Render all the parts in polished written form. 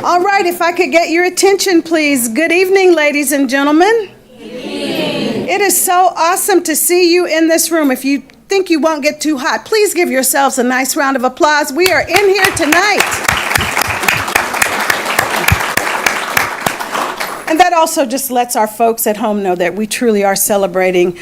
All right, if I could get your attention, please. Good evening, ladies and gentlemen. Good evening. It is so awesome to see you in this room. If you think you won't get too hot, please give yourselves a nice round of applause. We are in here tonight. And that also just lets our folks at home know that we truly are celebrating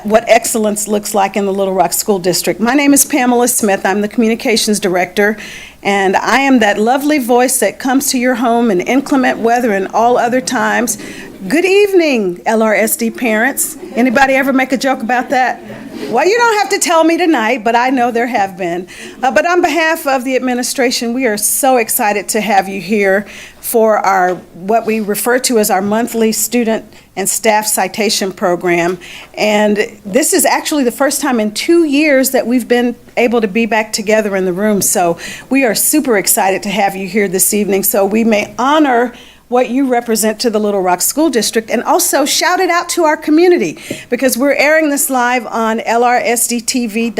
what excellence looks like in the Little Rock School District. My name is Pamela Smith. I'm the Communications Director, and I am that lovely voice that comes to your home in inclement weather and all other times. Good evening, LRSD parents. Anybody ever make a joke about that? Well, you don't have to tell me tonight, but I know there have been. But on behalf of the administration, we are so excited to have you here for our, what we refer to as our monthly student and staff citation program. And this is actually the first time in 2 years that we've been able to be back together in the room. So we are super excited to have you here this evening so we may honor what you represent to the Little Rock School District, and also shout it out to our community, because we're airing this live on LRSDTV.org,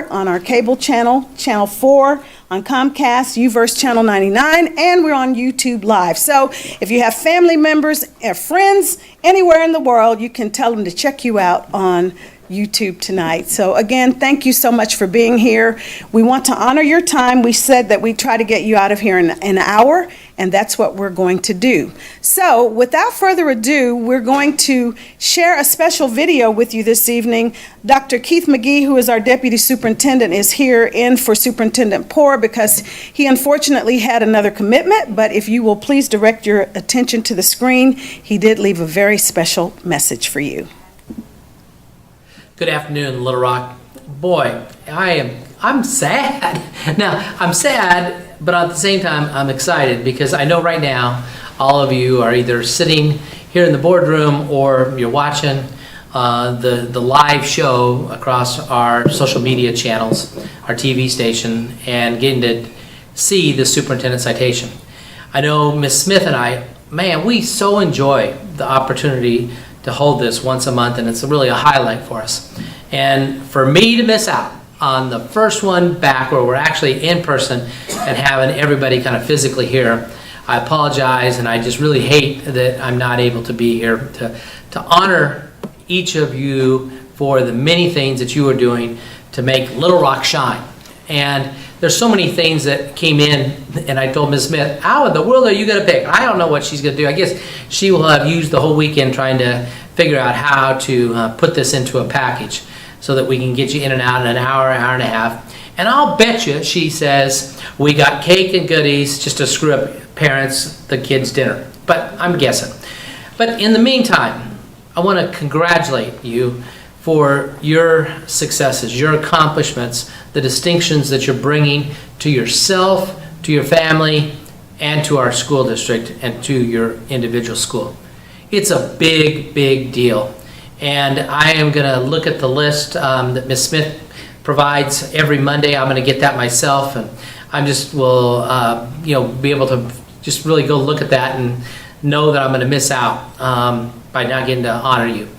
on our cable channel, Channel 4, on Comcast, UVerse Channel 99, and we're on YouTube Live. So if you have family members or friends anywhere in the world, you can tell them to check you out on YouTube tonight. So again, thank you so much for being here. We want to honor your time. We said that we'd try to get you out of here in an hour, and that's what we're going to do. So without further ado, we're going to share a special video with you this evening. Dr. Keith McGee, who is our Deputy Superintendent, is here in for Superintendent Poore because he unfortunately had another commitment, but if you will please direct your attention to the screen, he did leave a very special message for you. Good afternoon, Little Rock. Boy, I'm sad. Now, I'm sad, but at the same time, I'm excited because I know right now all of you are either sitting here in the boardroom or you're watching the live show across our social media channels, our TV station, and getting to see the superintendent citation. I know Ms. Smith and I, man, we so enjoy the opportunity to hold this once a month, and it's really a highlight for us. And for me to miss out on the first one back where we're actually in person and having everybody kind of physically here, I apologize, and I just really hate that I'm not able to be here to honor each of you for the many things that you are doing to make Little Rock shine. And there's so many things that came in, and I told Ms. Smith, how in the world are you going to pick? I don't know what she's going to do. I guess she will have used the whole weekend trying to figure out how to put this into a package so that we can get you in and out in an hour, hour and a half. And I'll bet you she says, we got cake and goodies just to screw up parents, the kids' dinner. But I'm guessing. But in the meantime, I want to congratulate you for your successes, your accomplishments, the distinctions that you're bringing to yourself, to your family, and to our school district, and to your individual school. It's a big, big deal. And I am going to look at the list that Ms. Smith provides every Monday. I'm going to get that myself, and I just will be able to just really go look at that and know that I'm going to miss out by not getting to honor you.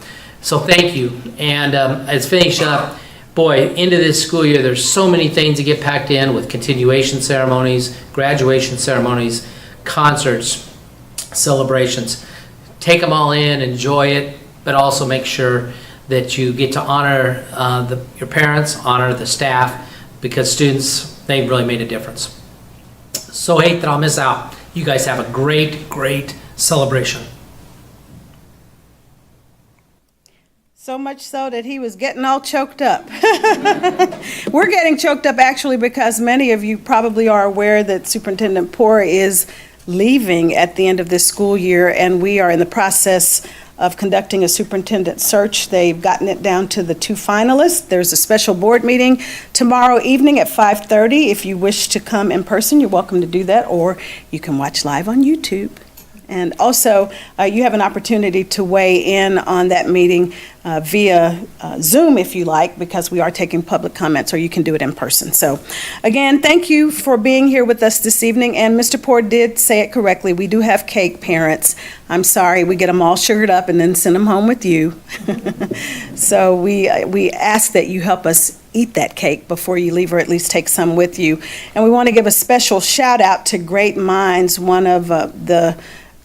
So thank you. And let's finish up. Boy, into this school year, there's so many things to get packed in with continuation ceremonies, graduation ceremonies, concerts, celebrations. Take them all in, enjoy it, but also make sure that you get to honor your parents, honor the staff, because students, they really made a difference. So hate that I'll miss out. You guys have a great, great celebration. So much so that he was getting all choked up. We're getting choked up actually because many of you probably are aware that Superintendent Poore is leaving at the end of this school year, and we are in the process of conducting a superintendent search. They've gotten it down to the 2 finalists. There's a special board meeting tomorrow evening at 5:30. If you wish to come in person, you're welcome to do that, or you can watch live on YouTube. And also, you have an opportunity to weigh in on that meeting via Zoom if you like, because we are taking public comments, or you can do it in person. So again, thank you for being here with us this evening. And Mr. Poor did say it correctly. We do have cake, parents. I'm sorry, we get them all sugared up and then send them home with you. So we ask that you help us eat that cake before you leave, or at least take some with you. And we want to give a special shout out to Great Minds, one of the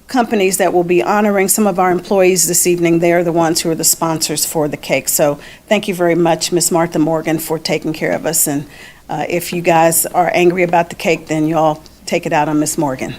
companies that will be honoring some of our employees this evening. They are the ones who are the sponsors for the cake. So thank you very much, Miss Martha Morgan, for taking care of us. And if you guys are angry about the cake, then you all take it out on Miss Morgan.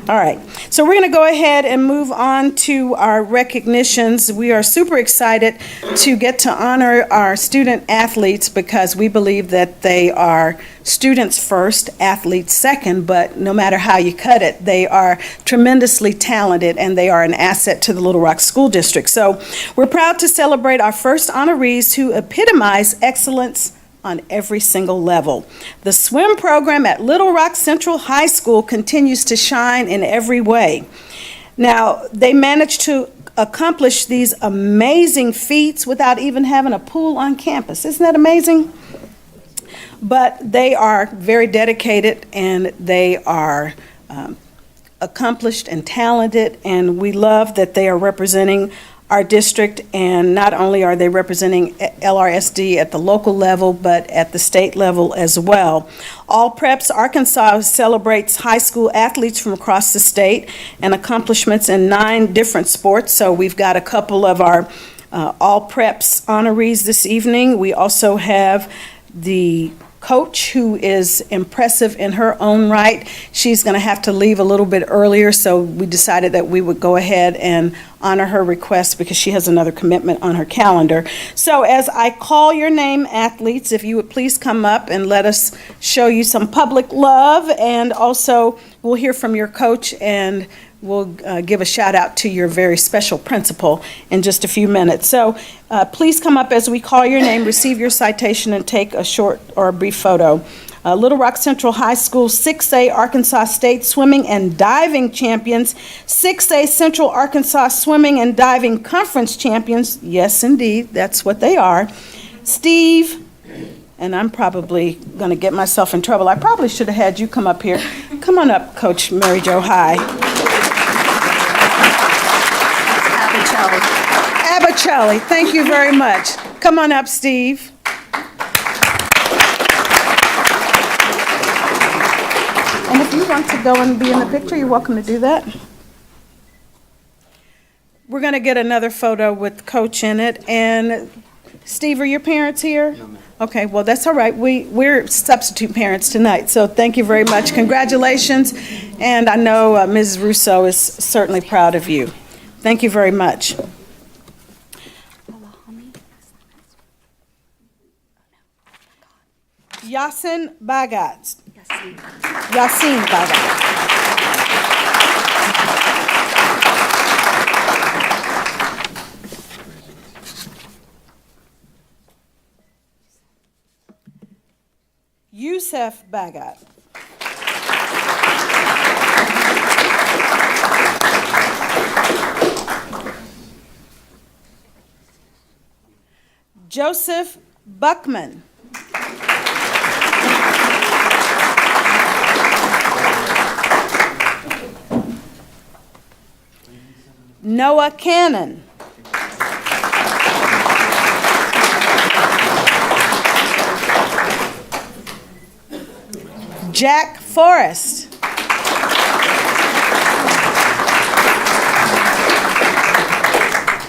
All right, so we're going to go ahead and move on to our recognitions. We are super excited to get to honor our student athletes, because we believe that they are students first, athletes second, but no matter how you cut it, they are tremendously talented and they are an asset to the Little Rock School District. So we're proud to celebrate our first honorees who epitomize excellence on every single level. The swim program at Little Rock Central High School continues to shine in every way. Now, they managed to accomplish these amazing feats without even having a pool on campus. Isn't that amazing? But they are very dedicated, and they are accomplished and talented, and we love that they are representing our district. And not only are they representing LRSD at the local level, but at the state level as well. All Preps Arkansas celebrates high school athletes from across the state and accomplishments in 9 different sports. So we've got a couple of our All Preps honorees this evening. We also have the coach, who is impressive in her own right. She's going to have to leave a little bit earlier, so we decided that we would go ahead and honor her request because she has another commitment on her calendar. So as I call your name, athletes, if you would please come up and let us show you some public love, and also we'll hear from your coach, and we'll give a shout out to your very special principal in just a few minutes. So please come up as we call your name, receive your citation, and take a short or a brief photo. Little Rock Central High School 6A Arkansas State Swimming and Diving Champions, 6A Central Arkansas Swimming and Diving Conference Champions, yes indeed, that's what they are, Steve, and I'm probably going to get myself in trouble. I probably should have had you come up here. Come on up, Coach Mary Jo High. Abicelli, thank you very much. Come on up, Steve. And if you want to go and be in the picture, you're welcome to do that. We're going to get another photo with Coach in it. And Steve, are your parents here? No, ma'am. Okay, well, that's all right. We're substitute parents tonight, so thank you very much. Congratulations. And I know Mrs. Russo is certainly proud of you. Thank you very much. Yasin Bagat. Yasin Bagat. Yusef Bagat. Joseph Buckman. Noah Cannon. Jack Forrest.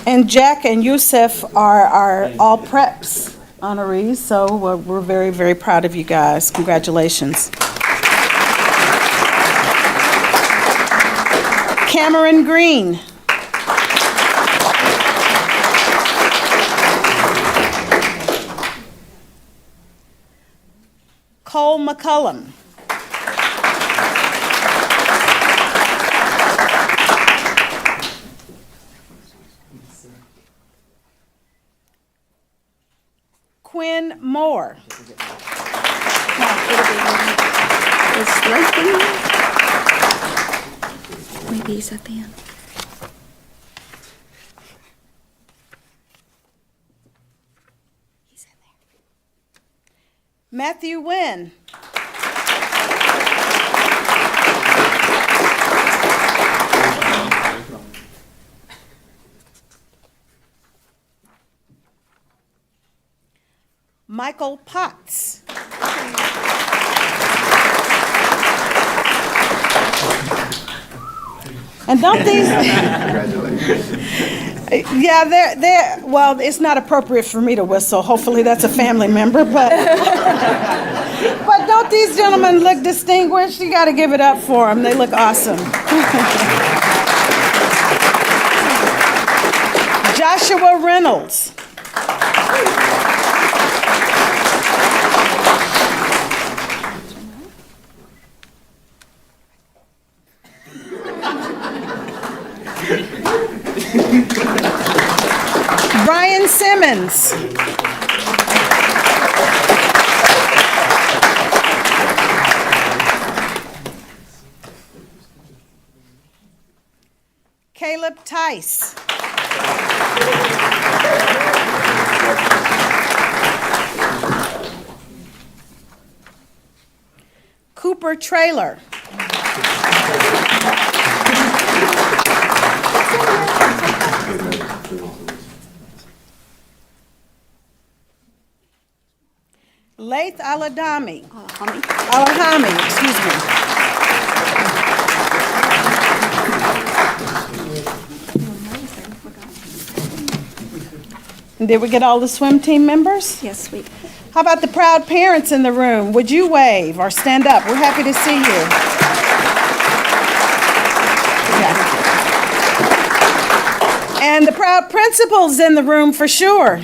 And Jack and Yusef are our All Preps honorees, so we're very, very proud of you guys. Congratulations. Cameron Green. Cole McCullum. Quinn Moore. It's right there. Maybe he's at the end. Matthew Wynn. Michael Potts. And don't these... Yeah, they're, well, it's not appropriate for me to whistle. Hopefully that's a family member, but... But don't these gentlemen look distinguished? You got to give it up for them. They look awesome. Joshua Reynolds. Brian Simmons. Caleb Tice. Cooper Traylor. Laith Aladami. Alahami, excuse me. Did we get all the swim team members? Yes, we. How about the proud parents in the room? Would you wave or stand up? We're happy to see you. Yeah. And the proud principal's in the room for sure.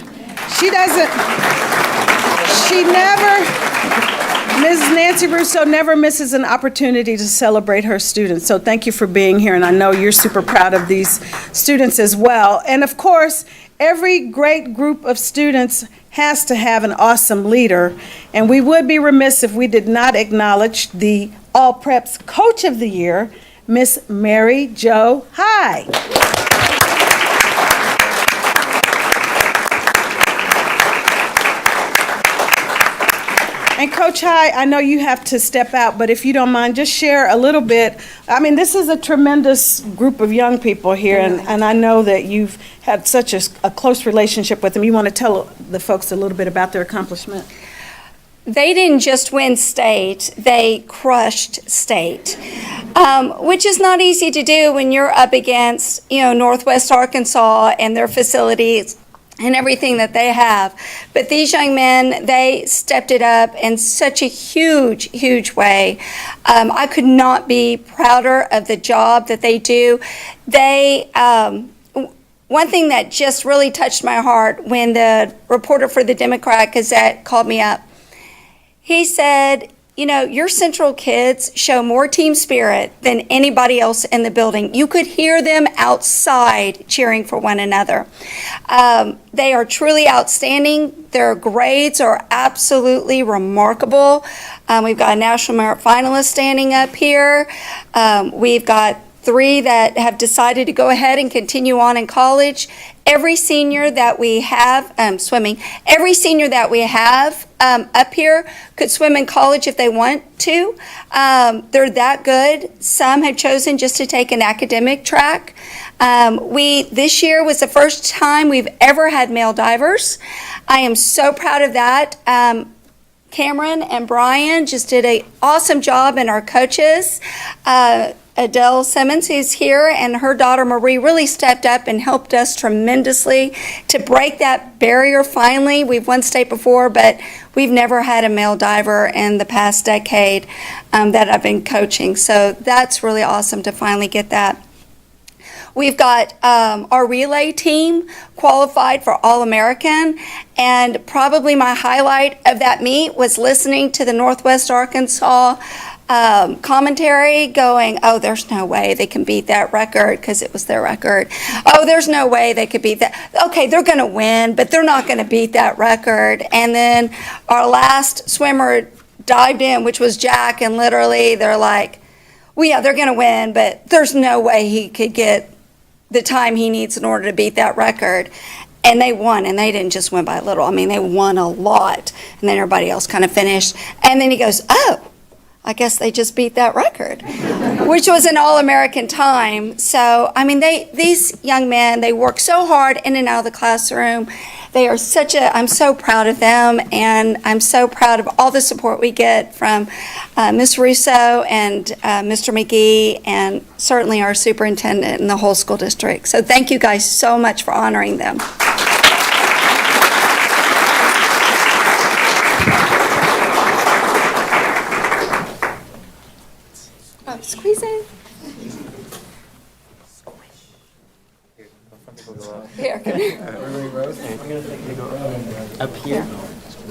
Mrs. Nancy Russo never misses an opportunity to celebrate her students. So thank you for being here, and I know you're super proud of these students as well. And of course, every great group of students has to have an awesome leader, and we would be remiss if we did not acknowledge the All Preps Coach of the Year, Miss Mary Jo High. And Coach High, I know you have to step out, but if you don't mind, just share a little bit. I mean, this is a tremendous group of young people here, and I know that you've had such a close relationship with them. You want to tell the folks a little bit about their accomplishment? They didn't just win state, they crushed state, which is not easy to do when you're up against, Northwest Arkansas and their facilities and everything that they have. But these young men, they stepped it up in such a huge, huge way. I could not be prouder of the job that they do. They, one thing that just really touched my heart when the reporter for the Democrat Gazette called me up, he said, your Central kids show more team spirit than anybody else in the building. You could hear them outside cheering for one another. They are truly outstanding. Their grades are absolutely remarkable. We've got a National Merit finalist standing up here. We've got 3 that have decided to go ahead and continue on in college. Every senior that we have, every senior that we have up here could swim in college if they want to. They're that good. Some have chosen just to take an academic track. This year was the first time we've ever had male divers. I am so proud of that. Cameron and Brian just did an awesome job, and our coaches. Adele Simmons, who's here, and her daughter Marie really stepped up and helped us tremendously to break that barrier finally. We've won state before, but we've never had a male diver in the past decade that I've been coaching. So that's really awesome to finally get that. We've got our relay team qualified for All-American, and probably my highlight of that meet was listening to the Northwest Arkansas commentary going, oh, there's no way they can beat that record, because it was their record. Oh, there's no way they could beat that. Okay, they're going to win, but they're not going to beat that record. And then our last swimmer dived in, which was Jack, and literally they're like, well, yeah, they're going to win, but there's no way he could get the time he needs in order to beat that record. And they won, and they didn't just win by a little. I mean, they won a lot. And then everybody else kind of finished. And then he goes, oh, I guess they just beat that record, which was an all-American time. So, I mean, these young men, they work so hard in and out of the classroom. They are I'm so proud of them, and I'm so proud of all the support we get from Ms. Russo and Mr. McGee, and certainly our superintendent and the whole school district. So thank you guys so much for honoring them. Oh, squeeze in. Here, come here. Up here?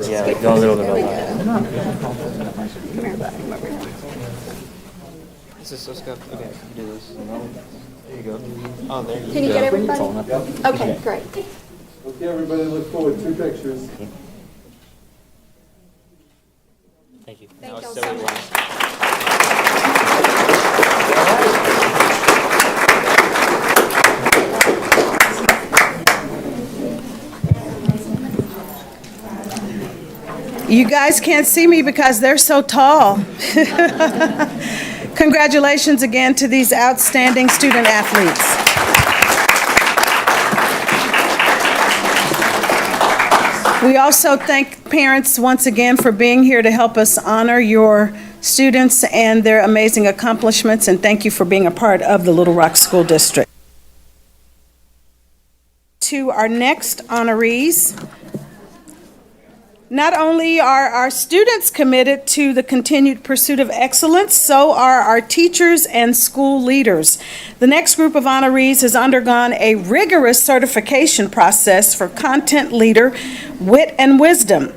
Yeah, go a little bit over. Come here, bud. Come over here. This is so scuffed. Okay, you do this. There you go. Oh, there you go. Can you get everybody? Okay, great. Okay, everybody, look forward. 2 pictures. Thank you. Thank That y'all was so really much. long. You guys can't see me because they're so tall. Congratulations again to these outstanding student athletes. We also thank parents once again for being here to help us honor your students and their amazing accomplishments, and thank you for being a part of the Little Rock School District. To our next honorees. Not only are our students committed to the continued pursuit of excellence, so are our teachers and school leaders. The next group of honorees has undergone a rigorous certification process for content leader, wit and wisdom.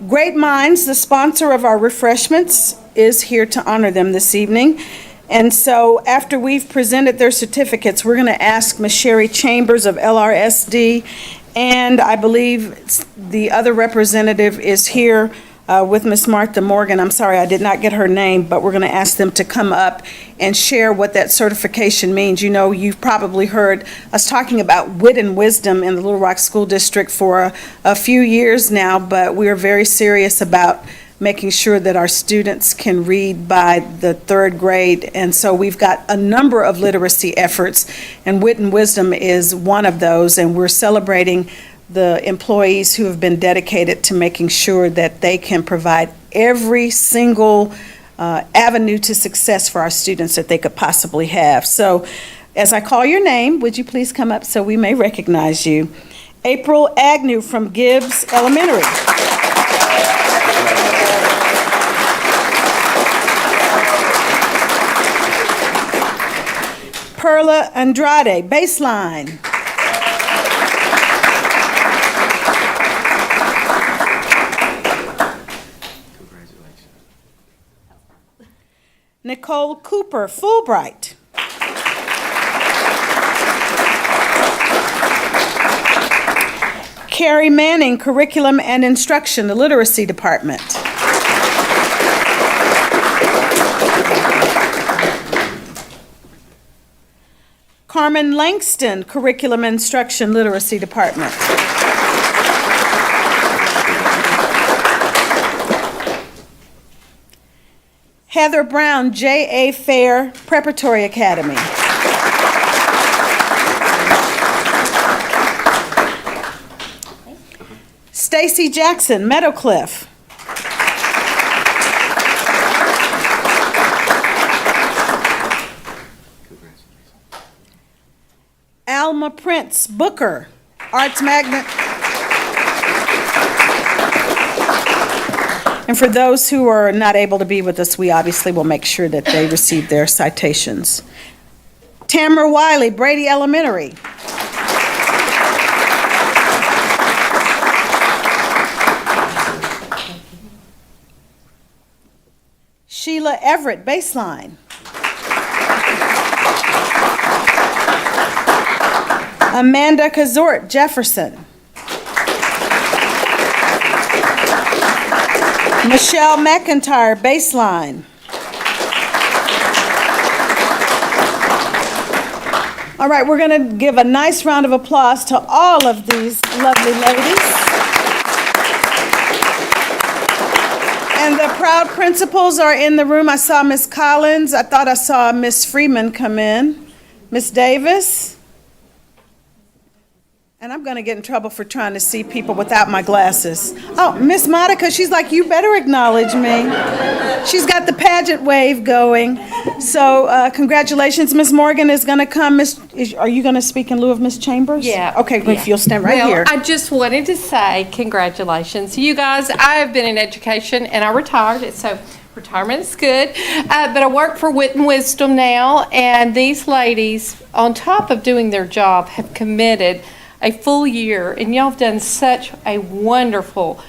Great Minds, the sponsor of our refreshments, is here to honor them this evening. And so after we've presented their certificates, we're going to ask Ms. Sherry Chambers of LRSD, and I believe the other representative is here with Ms. Martha Morgan. I'm sorry, I did not get her name, but we're going to ask them to come up and share what that certification means. You know, you've probably heard us talking about wit and wisdom in the Little Rock School District for a few years now, but we are very serious about making sure that our students can read by the 3rd grade. And so we've got a number of literacy efforts, and Wit and Wisdom is one of those, and we're celebrating the employees who have been dedicated to making sure that they can provide every single avenue to success for our students that they could possibly have. So as I call your name, would you please come up so we may recognize you? April Agnew from Gibbs Elementary. Perla Andrade, Baseline. Nicole Cooper, Fulbright. Carrie Manning, Curriculum and Instruction, the Literacy Department. Carmen Langston, Curriculum and Instruction, Literacy Department. Heather Brown, J.A. Fair, Preparatory Academy. Stacy Jackson, Meadowcliff. Alma Prince, Booker, Arts Magnet. And for those who are not able to be with us, we obviously will make sure that they receive their citations. Tamara Wiley, Brady Elementary. Sheila Everett, Baseline. Amanda Kazort, Jefferson. Michelle McIntyre, Baseline. All right, we're going to give a nice round of applause to all of these lovely ladies. And the proud principals are in the room. I saw Miss Collins. I thought I saw Miss Freeman come in. Miss Davis. And I'm going to get in trouble for trying to see people without my glasses. Oh, Miss Monica, she's like, you better acknowledge me. She's got the pageant wave going. So congratulations. Miss Morgan is going to come. Are you going to speak in lieu of Miss Chambers? Yeah. Okay, good. Yeah. You'll stand right here. I just wanted to say congratulations. You guys, I have been in education and I retired, so retirement is good. But I work for Wit and Wisdom now, and these ladies, on top of doing their job, have committed a full year, and y'all have done such a wonderful,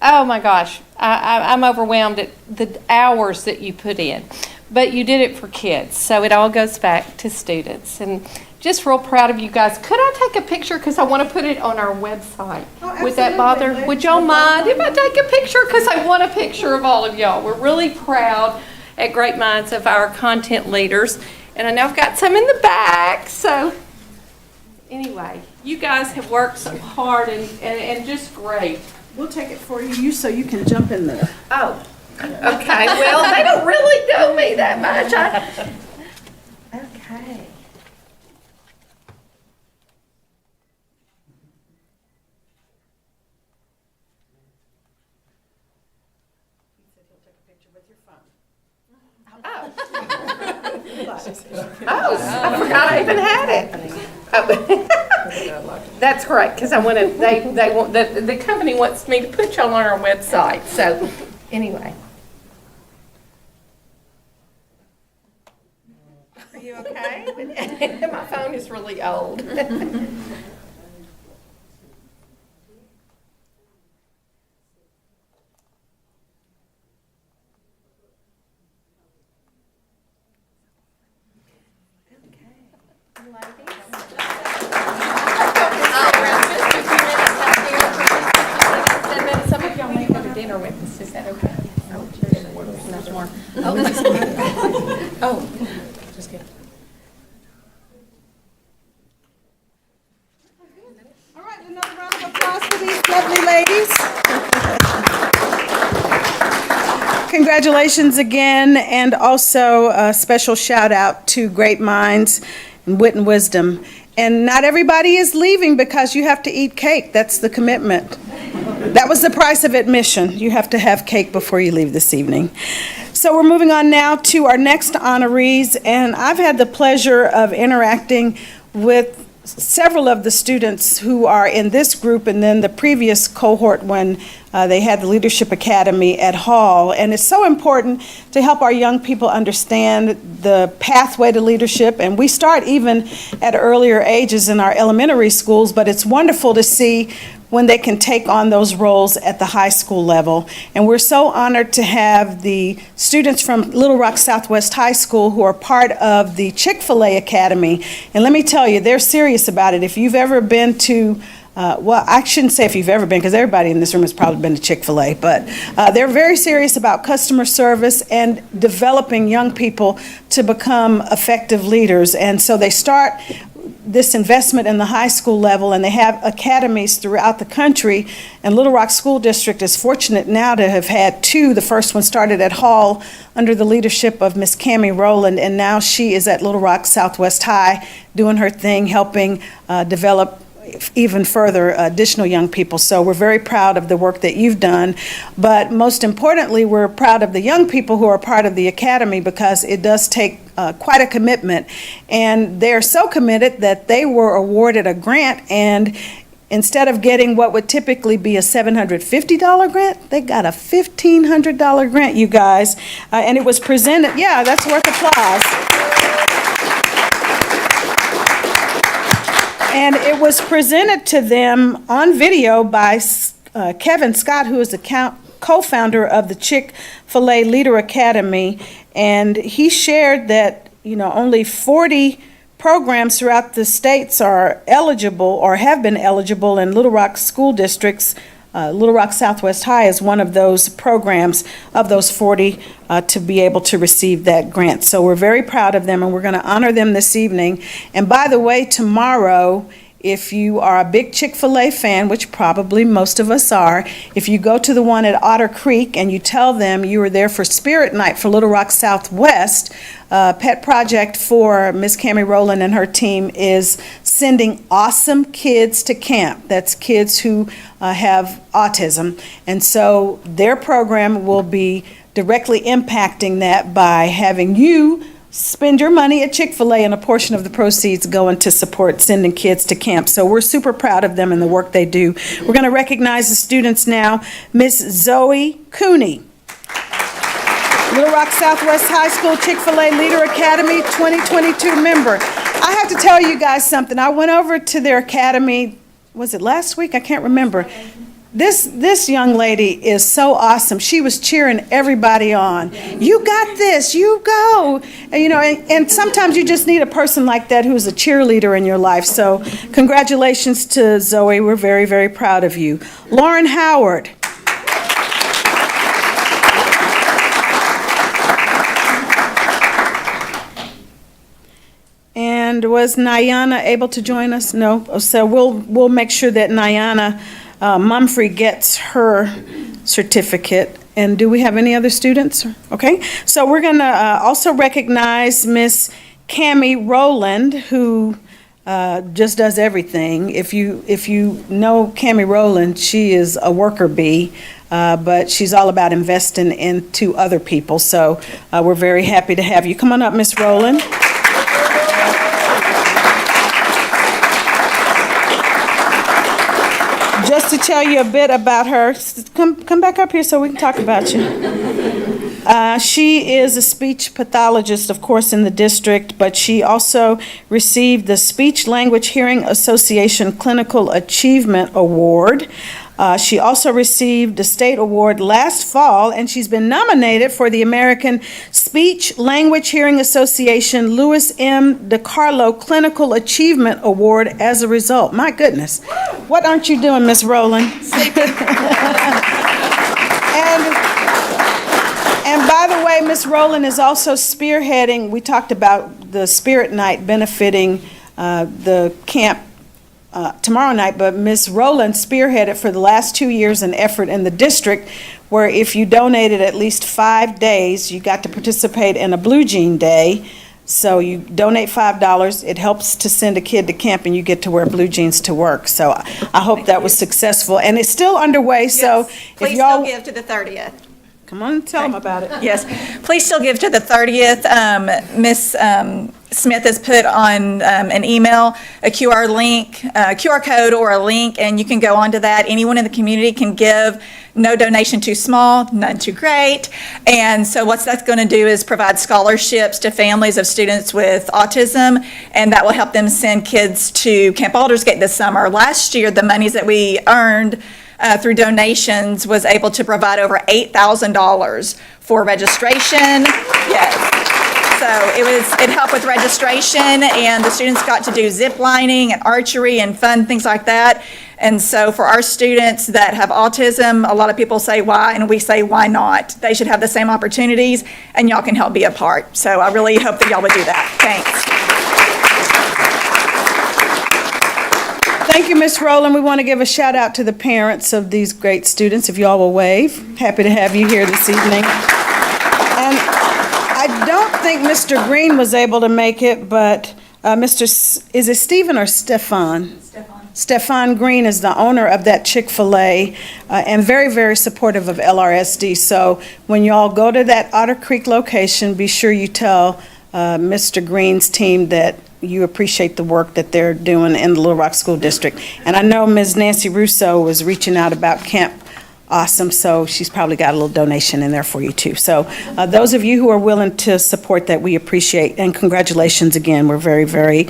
oh my gosh, I'm overwhelmed at the hours that you put in. But you did it for kids, so it all goes back to students. And just real proud of you guys. Could I take a picture, because I want to put it on our website? Would that bother? Would y'all mind if I take a picture? Because I want a picture of all of y'all. We're really proud at Great Minds of our content leaders. And I know I've got some in the back, so anyway, you guys have worked so hard and just great. We'll take it for you so you can jump in there. Oh, okay. Well, they don't really know me that much. Okay. Oh, I forgot I even had it. Oh. That's correct, because I want to. They want the company wants me to put y'all on our website. So, anyway. Are you okay? My phone is really old. Some of y'all may go to dinner with us. Is that okay? Not more. Oh, just kidding. All right, another round of applause for these lovely ladies. Congratulations again, and also a special shout out to Great Minds and Wit and Wisdom. And not everybody is leaving because you have to eat cake. That's the commitment. That was the price of admission. You have to have cake before you leave this evening. So we're moving on now to our next honorees, and I've had the pleasure of interacting with several of the students who are in this group and then the previous cohort when they had the Leadership Academy at Hall. And it's so important to help our young people understand the pathway to leadership. And we start even at earlier ages in our elementary schools, but it's wonderful to see when they can take on those roles at the high school level. And we're so honored to have the students from Little Rock Southwest High School who are part of the Chick-fil-A Academy. And let me tell you, they're serious about it. If you've ever been to, well, I shouldn't say if you've ever been, because everybody in this room has probably been to Chick-fil-A, but they're very serious about customer service and developing young people to become effective leaders. And so they start this investment in the high school level, and they have academies throughout the country. And Little Rock School District is fortunate now to have had two. The first one started at Hall under the leadership of Miss Cammie Rowland, and now she is at Little Rock Southwest High doing her thing, helping develop even further additional young people. So we're very proud of the work that you've done. But most importantly, we're proud of the young people who are part of the academy, because it does take quite a commitment. And they're so committed that they were awarded a grant, and instead of getting what would typically be a $750 grant, they got a $1,500 grant, you guys. And it was presented, yeah, that's worth applause. And it was presented to them on video by Kevin Scott, who is the co-founder of the Chick-fil-A Leader Academy. And he shared that, you know, only 40 programs throughout the states are eligible or have been eligible in Little Rock school districts Little Rock Southwest High is one of those programs of those 40 to be able to receive that grant. So we're very proud of them, and we're going to honor them this evening. And by the way, tomorrow, if you are a big Chick-fil-A fan, which probably most of us are, if you go to the one at Otter Creek and you tell them you were there for Spirit Night for Little Rock Southwest, pet project for Miss Cammie Rowland and her team is sending awesome kids to camp. That's kids who have autism. And so their program will be directly impacting that by having you spend your money at Chick-fil-A and a portion of the proceeds going to support sending kids to camp. So we're super proud of them and the work they do. We're going to recognize the students now. Miss Zoe Cooney, Little Rock Southwest High School Chick-fil-A Leader Academy 2022 member. I have to tell you guys something. I went over to their academy, was it last week? I can't remember. This young lady is so awesome. She was cheering everybody on. You got this, you go. And, and sometimes you just need a person like that who's a cheerleader in your life. So congratulations to Zoe. We're very, very proud of you. Lauren Howard. And was Nyana able to join us? No. So we'll make sure that Nyana Mumfrey gets her certificate. And do we have any other students? Okay. So we're going to also recognize Miss Cammie Rowland, who just does everything. If you know Cammie Rowland, she is a worker bee, but she's all about investing into other people. So we're very happy to have you. Come on up, Miss Rowland. Just to tell you a bit about her, come back up here so we can talk about you. She is a speech pathologist, of course, in the district, but she also received the Speech Language Hearing Association Clinical Achievement Award. She also received a state award last fall, and she's been nominated for the American Speech Language Hearing Association Louis M. DiCarlo Clinical Achievement Award as a result. My goodness. What aren't you doing, Miss Rowland? And by the way, Miss Rowland is also spearheading, we talked about the Spirit Night benefiting the camp tomorrow night, but Ms. Rowland spearheaded for the last 2 years an effort in the district where if you donated at least 5 days, you got to participate in a Blue Jean Day. So you donate $5, it helps to send a kid to camp and you get to wear blue jeans to work. So I hope that was successful. And it's still underway, so if Please y'all... still give to the 30th. Come on, tell them about it. Yes, please still give to the 30th. Miss Smith has put on an email, a QR code or a link, and you can go onto that. Anyone in the community can give. No donation too small, none too great. And so what that's going to do is provide scholarships to families of students with autism, and that will help them send kids to Camp Aldersgate this summer. Last year, the monies that we earned through donations was able to provide over $8,000 for registration. Yes. So it helped with registration, and the students got to do zip lining and archery and fun things like that. And so for our students that have autism, a lot of people say why, and we say why not? They should have the same opportunities, and y'all can help be a part. So I really hope that y'all would do that. Thanks. Thank you, Ms. Rowland. We want to give a shout out to the parents of these great students. If y'all will wave. Happy to have you here this evening. And I don't think Mr. Green was able to make it, but is it Stephen or Stefan? Stefan Green is the owner of that Chick-fil-A and very, very supportive of LRSD. So when y'all go to that Otter Creek location, be sure you tell Mr. Green's team that you appreciate the work that they're doing in the Little Rock School District. And I know Ms. Nancy Russo was reaching out about Camp Awesome, so she's probably got a little donation in there for you too. So those of you who are willing to support that, we appreciate, and congratulations again. We're very, very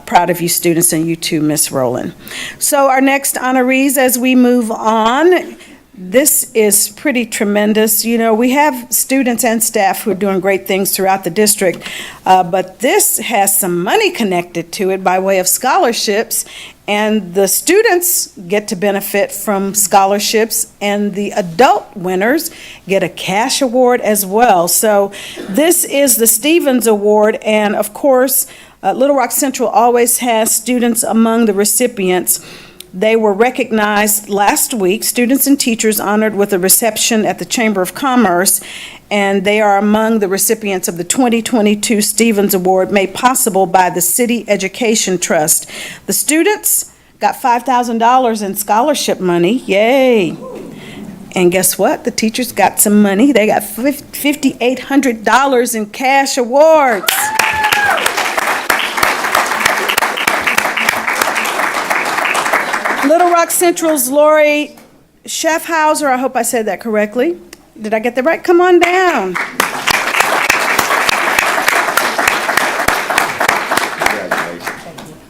proud of you students, and you too, Ms. Rowland. So our next honorees as we move on, this is pretty tremendous. You know, we have students and staff who are doing great things throughout the district, but this has some money connected to it by way of scholarships, And the students get to benefit from scholarships, and the adult winners get a cash award as well. So this is the Stevens Award, and of course, Little Rock Central always has students among the recipients. They were recognized last week, students and teachers honored with a reception at the Chamber of Commerce, and they are among the recipients of the 2022 Stevens Award made possible by the City Education Trust. The students got $5,000 in scholarship money, yay! And guess what? The teachers got some money. They got $5,800 in cash awards. Little Rock Central's Lori Schaffhauser, I hope I said that correctly. Did I get that right? Come on down.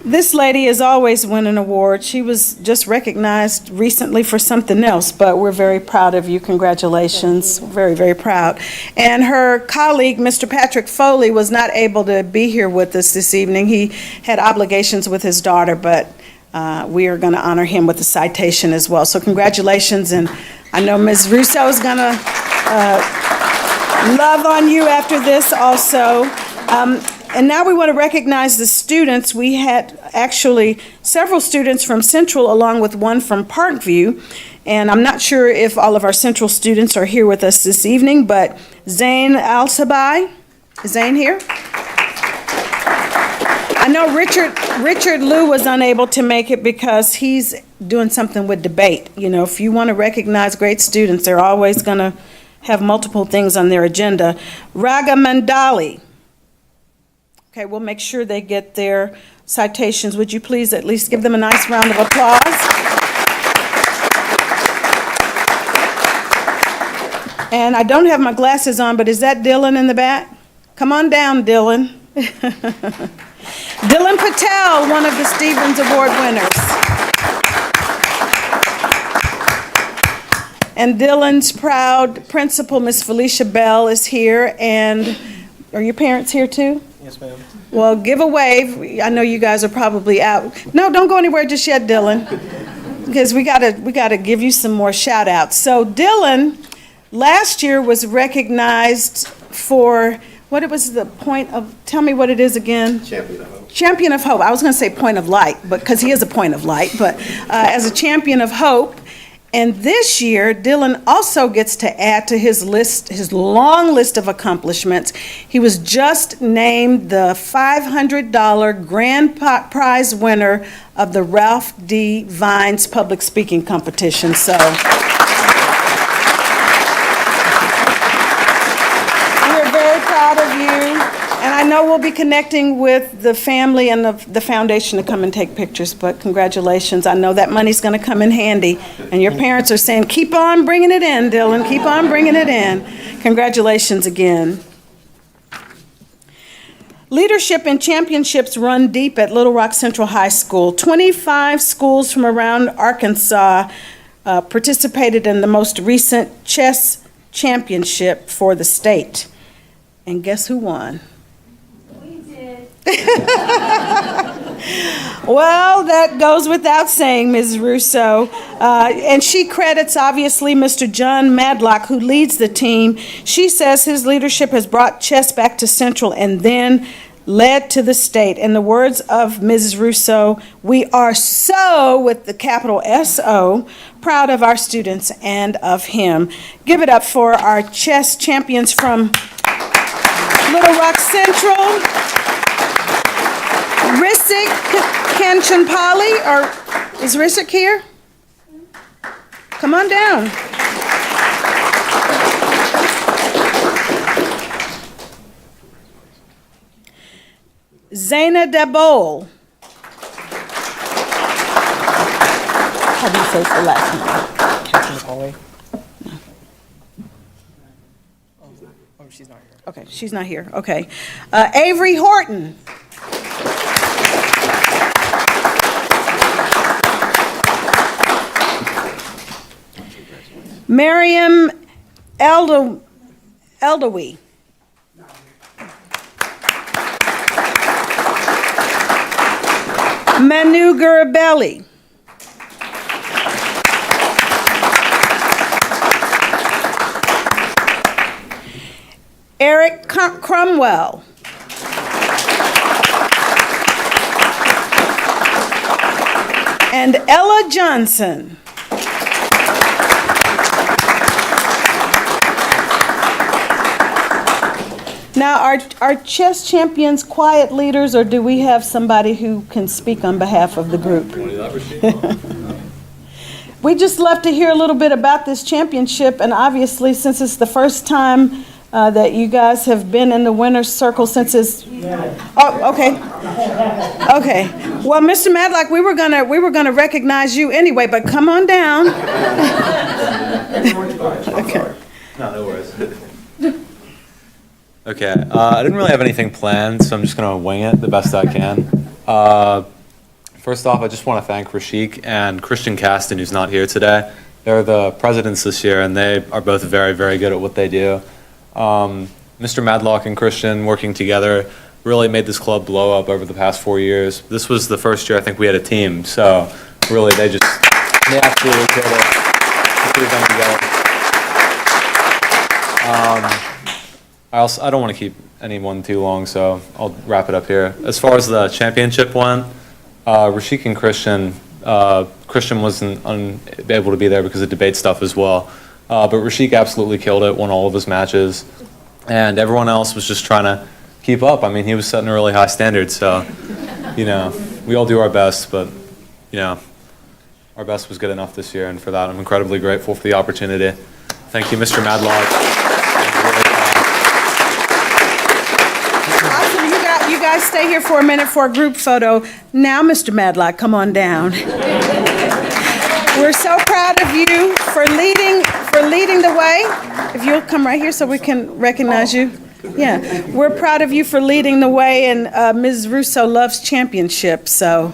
This lady is always winning awards. She was just recognized recently for something else, but we're very proud of you. Congratulations. Very, very proud. And her colleague, Mr. Patrick Foley, was not able to be here with us this evening. He had obligations with his daughter, but we are going to honor him with a citation as well. So congratulations, and I know Ms. Russo is going to love on you after this also. And now we want to recognize the students. We had actually several students from Central along with one from Parkview. And I'm not sure if all of our Central students are here with us this evening, but Zain Al-Sabai, is Zain here? I know Richard Liu was unable to make it because he's doing something with debate. You know, if you want to recognize great students, they're always going to have multiple things on their agenda. Raga Mandali. Okay, we'll make sure they get their citations. Would you please at least give them a nice round of applause? And I don't have my glasses on, but is that Dylan in the back? Come on down, Dylan. Dylan Patel, one of the Stevens Award winners. And Dylan's proud principal, Miss Felicia Bell, is here. And are your parents here too? Yes, ma'am. Well, give a wave. I know you guys are probably out. No, don't go anywhere just yet, Dylan, because we gotta give you some more shout outs. So Dylan last year was recognized for, what was the point of, tell me what it is again? Champion of Hope. Champion of Hope. I was going to say point of light, but because he is a point of light, but as a champion of hope. And this year, Dylan also gets to add to his list, his long list of accomplishments. He was just named the $500 grand prize winner of the Ralph D. Vines Public Speaking Competition. So we're very proud of you. And I know we'll be connecting with the family and the foundation to come and take pictures, but congratulations. I know that money's going to come in handy. And your parents are saying, keep on bringing it in, Dylan, keep on bringing it in. Congratulations again. Leadership and championships run deep at Little Rock Central High School. 25 schools from around Arkansas participated in the most recent chess championship for the state. And guess who won? Well, that goes without saying, Ms. Russo. And she credits, obviously, Mr. John Madlock, who leads the team. She says his leadership has brought chess back to Central and then led to the state. In the words of Mrs. Russo, we are so, with the capital S-O, proud of our students and of him. Give it up for our chess champions from Little Rock Central. Risik Kanchanpali, or is Risik here? Come on down. Zaina Dabol. How do you say the last name? Oh, she's not here. Okay, she's not here. Okay. Avery Horton. Miriam Eldawi. Manu Gurabelli. Eric Cromwell. And Ella Johnson. Now, are chess champions quiet leaders, or do we have somebody who can speak on behalf of the group? We just love to hear a little bit about this championship, and obviously, since it's the first time that you guys have been in the winner's circle since it's... Oh, okay. Okay. Well, Mr. Madlock, we were gonna recognize you anyway, but come on down. Okay. No worries. Okay, I didn't really have anything planned, so I'm just gonna wing it the best I can. First off, I just want to thank Rashik and Christian Caston, who's not here today. They're the presidents this year, and they are both very, very good at what they do. Mr. Madlock and Christian working together really made this club blow up over the past 4 years. This was the first year I think we had a team, so really they absolutely killed it. The two of them together. I don't want to keep anyone too long, so I'll wrap it up here. As far as the championship went, Rashik and Christian wasn't able to be there because of debate stuff as well. But Rashik absolutely killed it, won all of his matches, and everyone else was just trying to keep up. I mean, he was setting a really high standard, so, we all do our best, but, our best was good enough this year, and for that I'm incredibly grateful for the opportunity. Thank you, Mr. Madlock. You guys stay here for a minute for a group photo. Now, Mr. Madlock, come on down. We're so proud of you for leading the way. If you'll come right here so we can recognize you. Yeah, we're proud of you for leading the way, and Ms. Russo loves championships, so.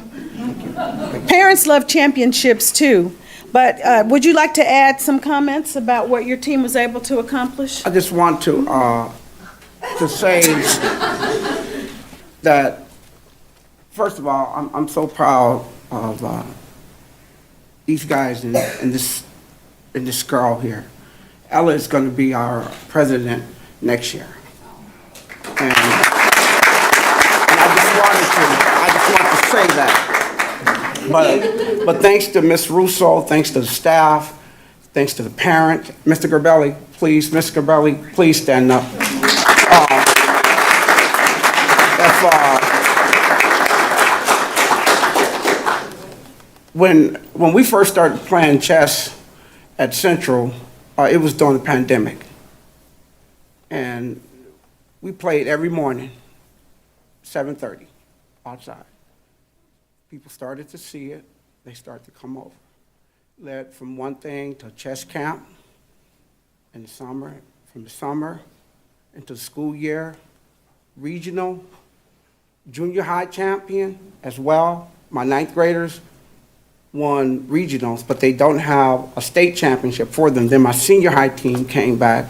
Parents love championships too. But would you like to add some comments about what your team was able to accomplish? I just want to say that, first of all, I'm so proud of these guys and this girl here. Ella is going to be our president next year, and I just want to say that. But thanks to Ms. Russo, thanks to the staff, thanks to the parent, Mr. Garbelli, please stand up. When we first started playing chess at Central, it was during the pandemic. And we played every morning, 7:30, outside. People started to see it. They started to come over. Led from one thing to chess camp in the summer, from the summer into the school year, regional, junior high champion as well. My ninth graders won regionals, but they don't have a state championship for them. Then my senior high team came back.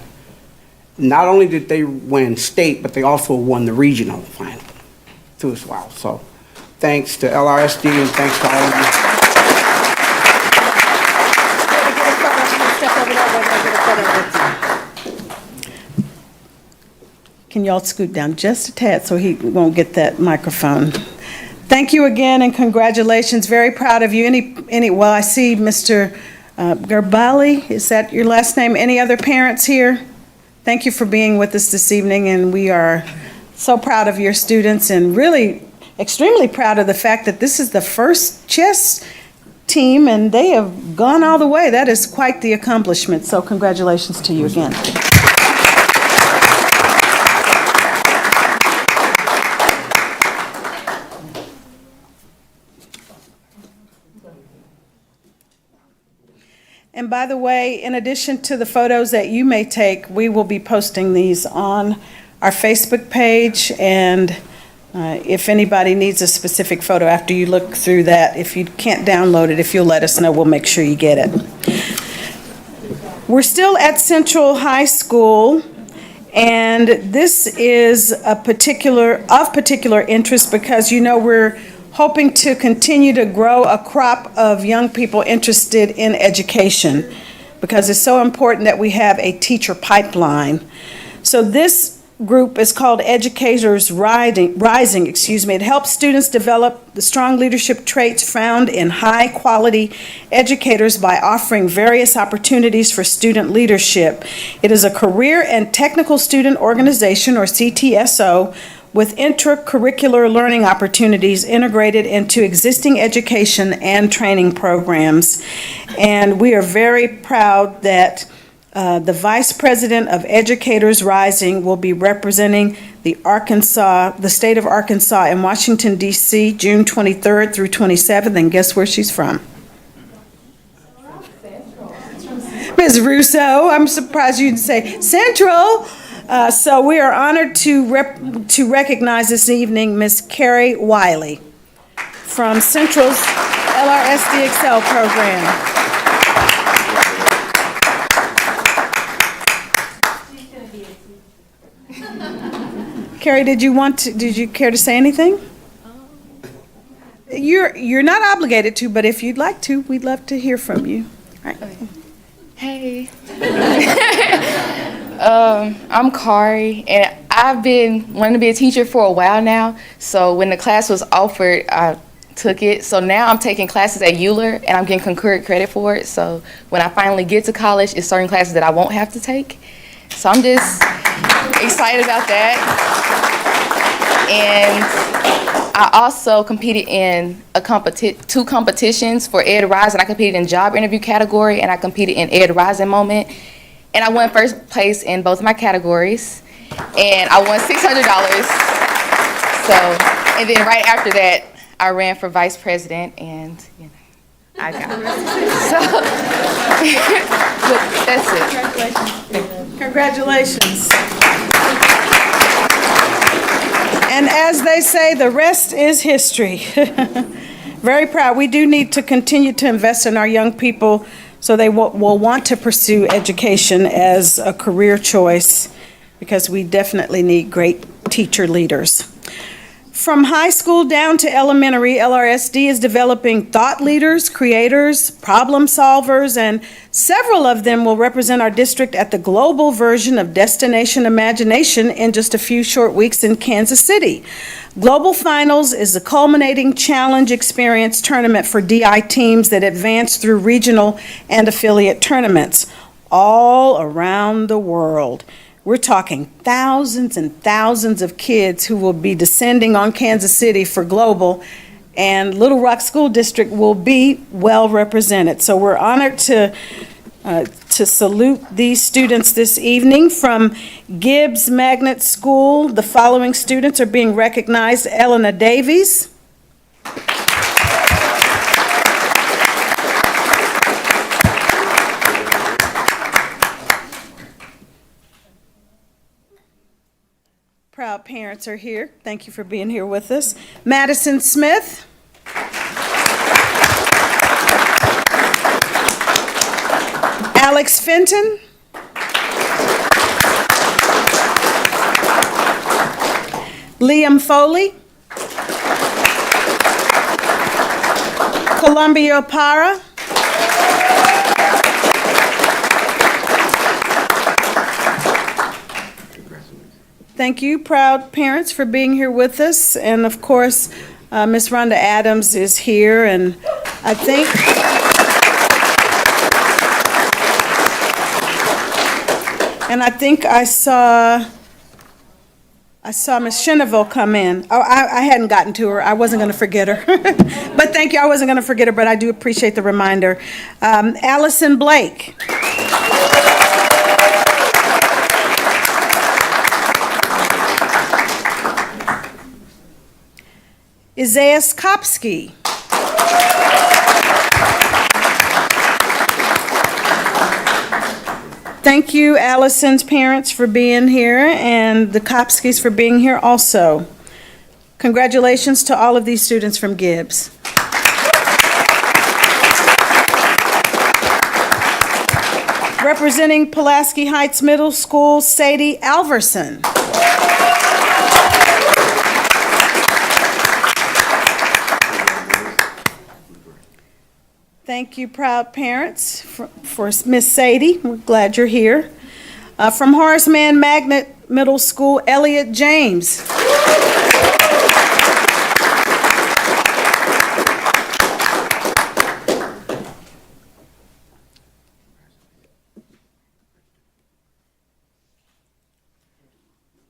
Not only did they win state, but they also won the regional final too as well. So thanks to LRSD and thanks to all of you. Can y'all scoot down just a tad so he won't get that microphone? Thank you again and congratulations. Very proud of you. Well, I see Mr. Garbali. Is that your last name? Any other parents here? Thank you for being with us this evening, and we are so proud of your students and really extremely proud of the fact that this is the first chess team and they have gone all the way. That is quite the accomplishment. So congratulations to you again. And by the way, in addition to the photos that you may take, we will be posting these on our Facebook page. And if anybody needs a specific photo after you look through that, if you can't download it, if you'll let us know, we'll make sure you get it. We're still at Central High School, and this is of particular interest because we're hoping to continue to grow a crop of young people interested in education, because it's so important that we have a teacher pipeline. So this group is called Educators Rising. It helps students develop the strong leadership traits found in high-quality educators by offering various opportunities for student leadership. It is a career and technical student organization, or CTSO, with intracurricular learning opportunities integrated into existing education and training programs. And we are very proud that the Vice President of Educators Rising will be representing the state of Arkansas in Washington, D.C., June 23rd through 27th, and guess where she's from? Ms. Russo, I'm surprised you didn't say Central. So we are honored to recognize this evening Ms. Carrie Wiley from Central's LRSD Excel program. Carrie, did you care to say anything? You're not obligated to, but if you'd like to, we'd love to hear from you. All right. Hey. I'm Kari, and I've been wanting to be a teacher for a while now. So when the class was offered, I took it. So now I'm taking classes at Euler, and I'm getting concurrent credit for it. So when I finally get to college, it's certain classes that I won't have to take. So I'm just excited about that. And I also competed in two competitions for Ed Rising. I competed in job interview category, and I competed in Ed Rising moment. And I won first place in both of my categories. And I won $600. So, and then right after that, I ran for vice president, and I got it. So, that's it. Congratulations. And as they say, the rest is history. Very proud. We do need to continue to invest in our young people so they will want to pursue education as a career choice, because we definitely need great teacher leaders. From high school down to elementary, LRSD is developing thought leaders, creators, problem solvers, and several of them will represent our district at the global version of Destination Imagination in just a few short weeks in Kansas City. Global Finals is the culminating challenge experience tournament for DI teams that advance through regional and affiliate tournaments all around the world. We're talking thousands and thousands of kids who will be descending on Kansas City for Global, and Little Rock School District will be well represented. So we're honored to salute these students this evening. From Gibbs Magnet School, the following students are being recognized: Elena Davies, proud parents are here. Thank you for being here with us. Madison Smith. Alex Fenton. Liam Foley. Columbia Para. Thank you, proud parents, for being here with us. And of course, Miss Rhonda Adams is here, and I think I saw Miss Cheneville come in. Oh, I hadn't gotten to her. I wasn't going to forget her. But thank you. I wasn't going to forget her, but I do appreciate the reminder. Allison Blake. Isaiah Kopsky. Thank you, Allison's parents, for being here, and the Kopskys for being here also. Congratulations to all of these students from Gibbs. Representing Pulaski Heights Middle School, Sadie Alverson. Thank you, proud parents, for Miss Sadie. We're glad you're here. From Horace Mann Magnet Middle School, Elliot James.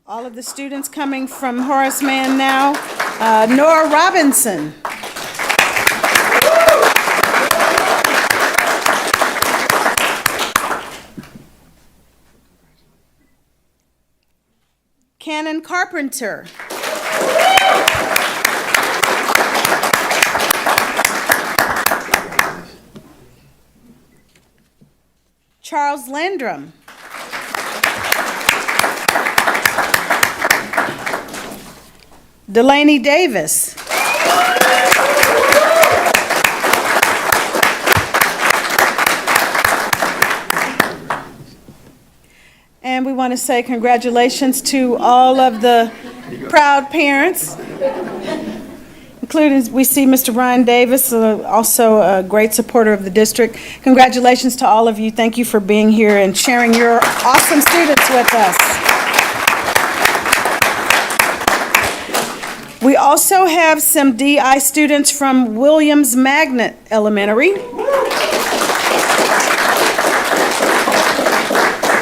All of the students coming from Horace Mann now. Nora Robinson. Cannon Carpenter. Charles Landrum. Delaney Davis. And we want to say congratulations to all of the proud parents, including we see Mr. Ryan Davis, also a great supporter of the district. Congratulations to all of you. Thank you for being here and sharing your awesome students with us. We also have some DI students from Williams Magnet Elementary.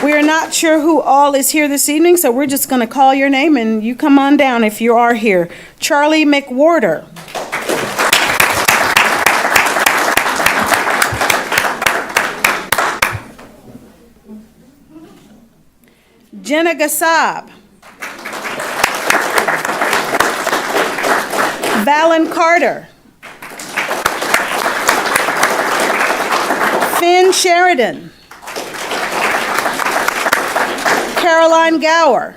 We are not sure who all is here this evening, so we're just going to call your name and you come on down if you are here. Charlie McWhorter. Jenna Gassab. Valen Carter. Finn Sheridan. Caroline Gower.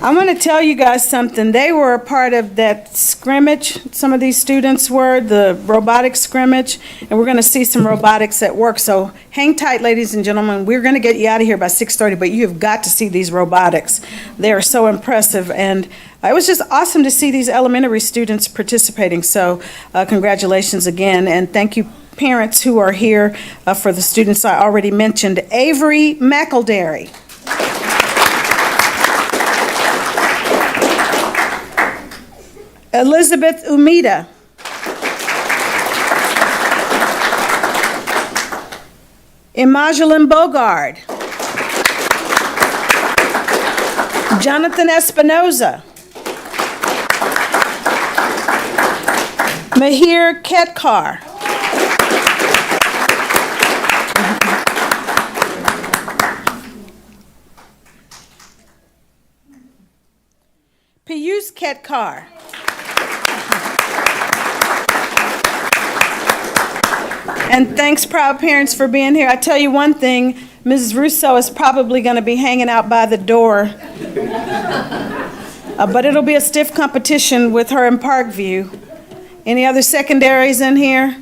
I'm going to tell you guys something. They were a part of that scrimmage. Some of these students were, the robotics scrimmage, and we're going to see some robotics at work. So hang tight, ladies and gentlemen. We're going to get you out of here by 6:30, but you have got to see these robotics. They are so impressive, and it was just awesome to see these elementary students participating. So congratulations again, and thank you, parents who are here for the students I already mentioned. Avery McElderry. Elizabeth Umida. Imageline Bogard. Jonathan Espinoza. Mahir Ketkar. Piyush Ketkar. And thanks, proud parents, for being here. I tell you one thing, Mrs. Russo is probably going to be hanging out by the door. But it'll be a stiff competition with her in Parkview. Any other secondaries in here?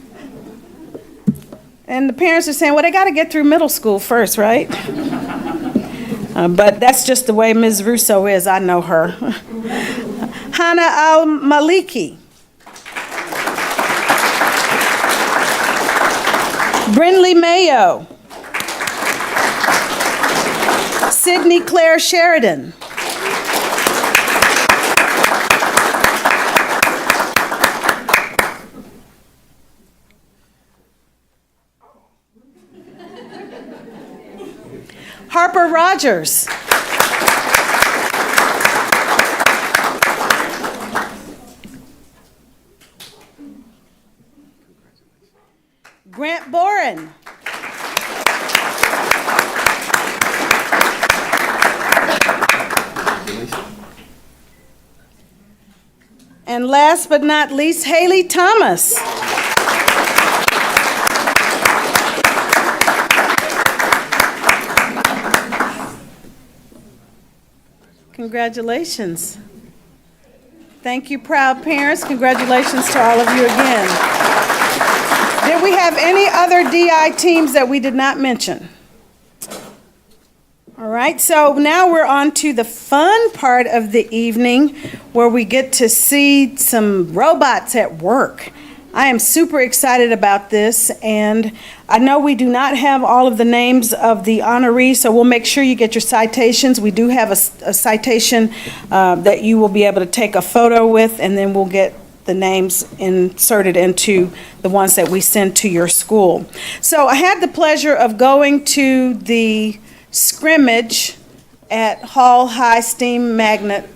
And the parents are saying, well, they got to get through middle school first, right? But that's just the way Ms. Russo is. I know her. Hana Al-Maliki. Brinley Mayo. Sydney Claire Sheridan. Harper Rogers. Grant Boren. And last but not least, Haley Thomas. Congratulations. Thank you, proud parents. Congratulations to all of you again. Did we have any other DI teams that we did not mention? All right, so now we're on to the fun part of the evening where we get to see some robots at work. I am super excited about this, and I know we do not have all of the names of the honorees, so we'll make sure you get your citations. We do have a citation that you will be able to take a photo with, and then we'll get the names inserted into the ones that we send to your school. So I had the pleasure of going to the scrimmage at Hall High Steam Magnet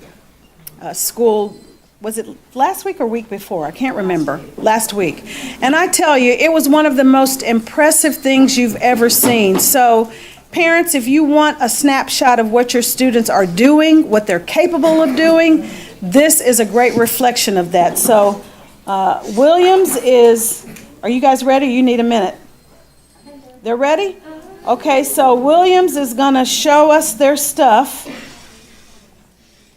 School. Was it last week or week before? I can't remember. Last week. And I tell you, it was one of the most impressive things you've ever seen. So parents, if you want a snapshot of what your students are doing, what they're capable of doing, this is a great reflection of that. So Williams is, are you guys ready? You need a minute. They're ready? Okay, so Williams is going to show us their stuff.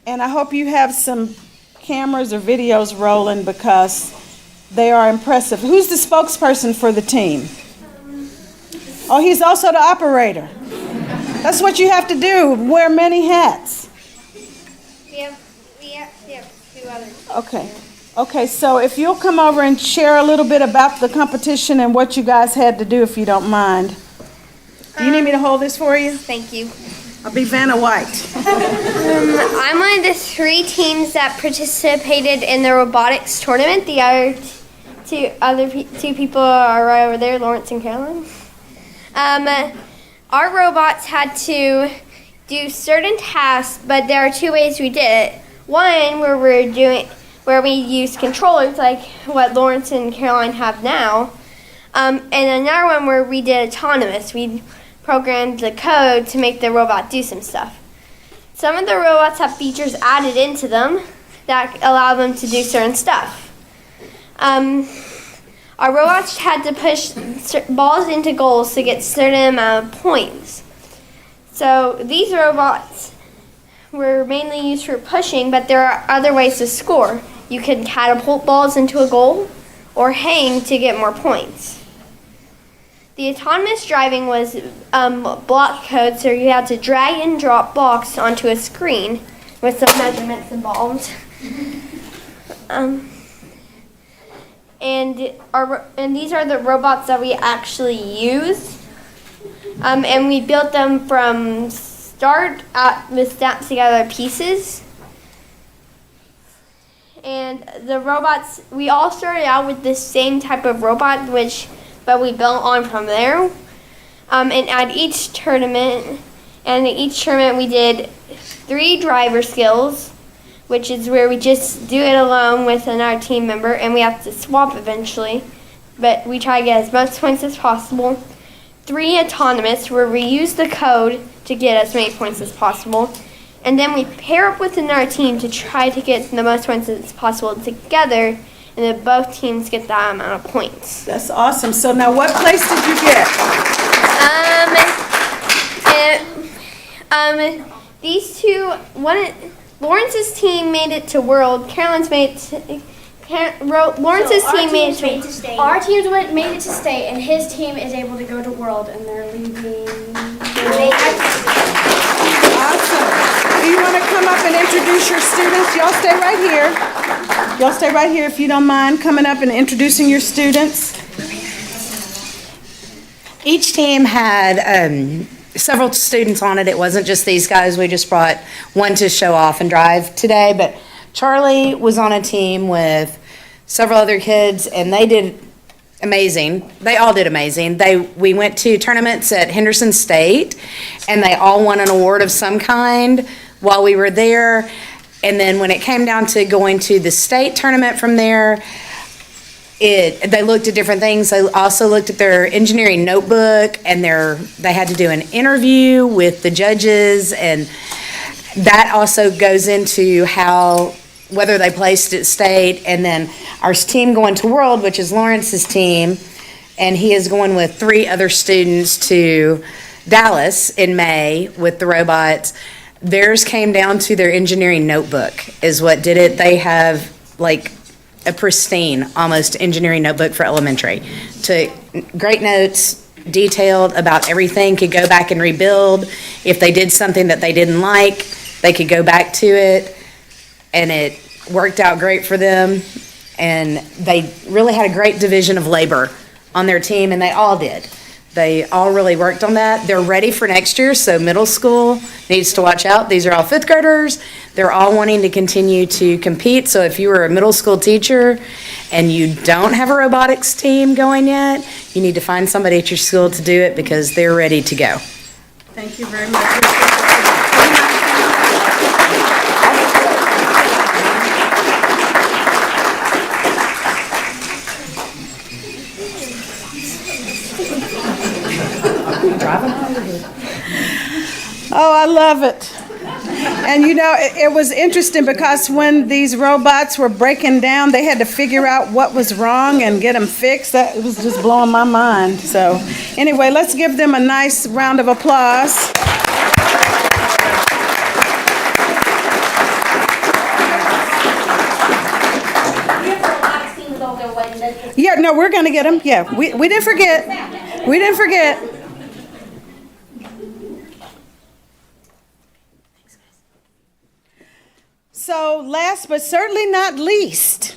And I hope you have some cameras or videos rolling because they are impressive. Who's the spokesperson for the team? Oh, he's also the operator. That's what you have to do, wear many hats. We have 2 others. Okay, so if you'll come over and share a little bit about the competition and what you guys had to do, if you don't mind. Do you need me to hold this for you? Thank you. I'll be Vanna White. I'm one of the 3 teams that participated in the robotics tournament. The other two people are right over there, Lawrence and Caroline. Our robots had to do certain tasks, but there are 2 ways we did it. One where we used controllers like what Lawrence and Caroline have now, and another one where we did autonomous. We programmed the code to make the robot do some stuff. Some of the robots have features added into them that allow them to do certain stuff. Our robots had to push balls into goals to get certain amount of points. So these robots were mainly used for pushing, but there are other ways to score. You can catapult balls into a goal or hang to get more points. The autonomous driving was block code, so you had to drag and drop blocks onto a screen with some measurements involved. And these are the robots that we actually use. And we built them from start out with stamped together pieces. And the robots, we all started out with this same type of robot, but we built on from there. And at each tournament we did 3 driver skills, which is where we just do it alone with another team member, and we have to swap eventually. But we try to get as much points as possible. 3 autonomous, where we use the code to get as many points as possible. And then we pair up with another team to try to get the most points as possible together, and then both teams get that amount of points. That's awesome. So now what place did you get? These 2, Lawrence's team made it to World. Caroline's made it to, Lawrence's team made it to state. Our teams made it to state, and his team is able to go to World, and they're leaving. Awesome. Do you want to come up and introduce your students? Y'all stay right here. Y'all stay right here if you don't mind coming up and introducing your students. Each team had several students on it. It wasn't just these guys. We just brought one to show off and drive today. But Charlie was on a team with several other kids, and they did amazing. They all did amazing. We went to tournaments at Henderson State, and they all won an award of some kind while we were there. And then when it came down to going to the state tournament from there, they looked at different things. They also looked at their engineering notebook, and they had to do an interview with the judges, and that also goes into whether they placed at state. And then our team going to World, which is Lawrence's team, and he is going with 3 other students to Dallas in May with the robots. Theirs came down to their engineering notebook is what did it. They have like a pristine, almost engineering notebook for elementary. Took great notes, detailed about everything, could go back and rebuild. If they did something that they didn't like, they could go back to it, and it worked out great for them. And they really had a great division of labor on their team, and they all did. They all really worked on that. They're ready for next year, so middle school needs to watch out. These are all fifth graders. They're all wanting to continue to compete. So if you were a middle school teacher and you don't have a robotics team going yet, you need to find somebody at your school to do it because they're ready to go. Thank you very much. Oh, I love it. And you know, it was interesting because when these robots were breaking down, they had to figure out what was wrong and get them fixed. That was just blowing my mind. So anyway, let's give them a nice round of applause. Yeah, no, we're going to get them. Yeah, we didn't forget. We didn't forget. So last but certainly not least,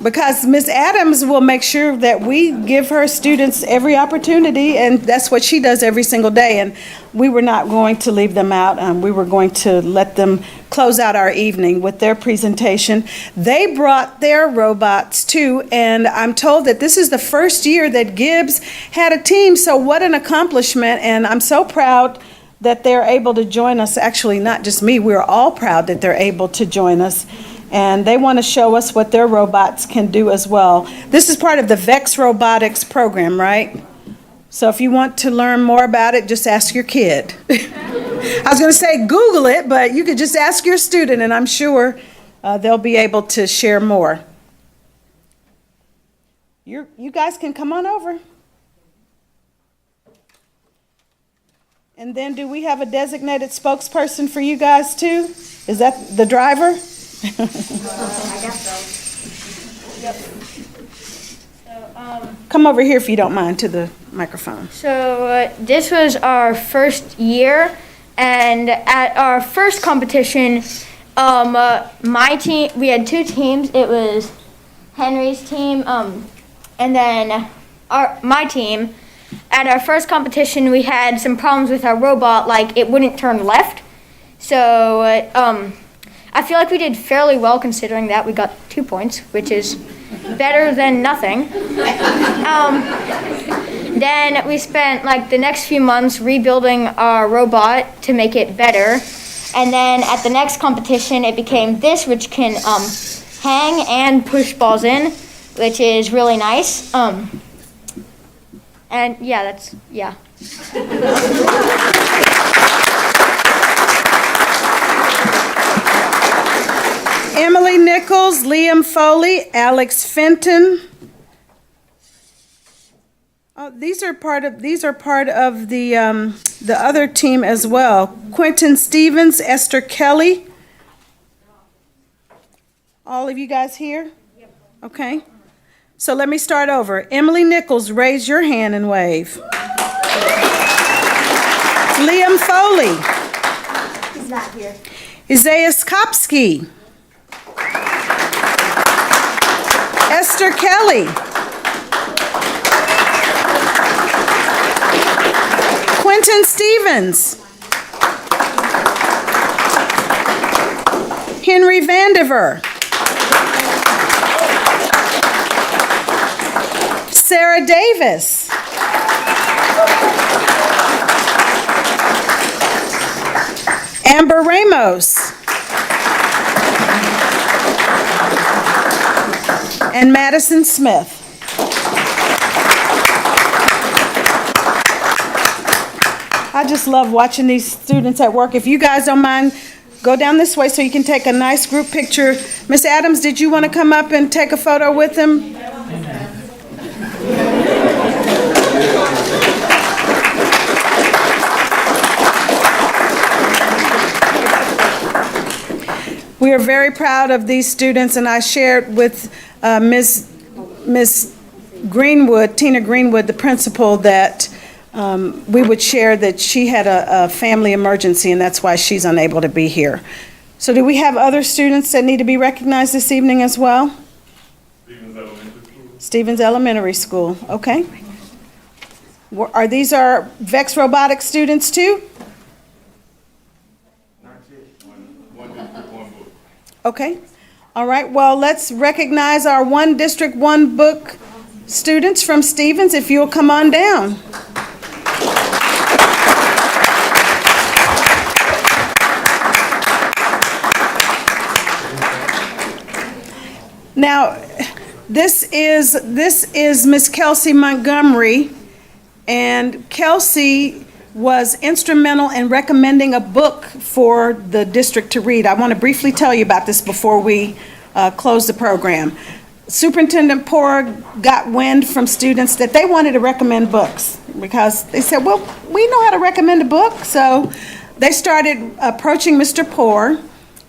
because Ms. Adams will make sure that we give her students every opportunity, and that's what she does every single day, and we were not going to leave them out. We were going to let them close out our evening with their presentation. They brought their robots too, and I'm told that this is the first year that Gibbs had a team, so what an accomplishment, and I'm so proud that they're able to join us. Actually, not just me, we're all proud that they're able to join us. And they want to show us what their robots can do as well. This is part of the VEX Robotics program, right? So if you want to learn more about it, just ask your kid. I was going to say Google it, but you could just ask your student, and I'm sure they'll be able to share more. You guys can come on over. And then do we have a designated spokesperson for you guys too? Is that the driver? I guess so. Yep. So, come over here if you don't mind to the microphone. So this was our first year, and at our first competition, my team, we had two teams. It was Henry's team, and then my team. At our first competition, we had some problems with our robot, like it wouldn't turn left. So I feel like we did fairly well considering that. We got 2 points, which is better than nothing. Then we spent like the next few months rebuilding our robot to make it better. And then at the next competition, it became this, which can hang and push balls in, which is really nice. And yeah, yeah. Emily Nichols, Liam Foley, Alex Fenton. These are part of the other team as well. Quentin Stevens, Esther Kelly. All of you guys here? Yep. Okay. So let me start over. Emily Nichols, raise your hand and wave. Liam Foley. He's not here. Isaiah Skopsky. Esther Kelly. Quentin Stevens. Henry Vandiver. Sarah Davis. Amber Ramos. And Madison Smith. I just love watching these students at work. If you guys don't mind, go down this way so you can take a nice group picture. Miss Adams, did you want to come up and take a photo with them? We are very proud of these students, and I shared with Ms. Greenwood, Tina Greenwood, the principal, that we would share that she had a family emergency, and that's why she's unable to be here. So do we have other students that need to be recognized this evening as well? Stevens Elementary School, okay. Are these our VEX Robotics students too? Okay. All right, well, let's recognize our One District, One Book students from Stevens, if you'll come on down. Now, this is Miss Kelsey Montgomery, and Kelsey was instrumental in recommending a book for the district to read. I want to briefly tell you about this before we close the program. Superintendent Poor got wind from students that they wanted to recommend books because they said, well, we know how to recommend a book. So they started approaching Mr. Poor,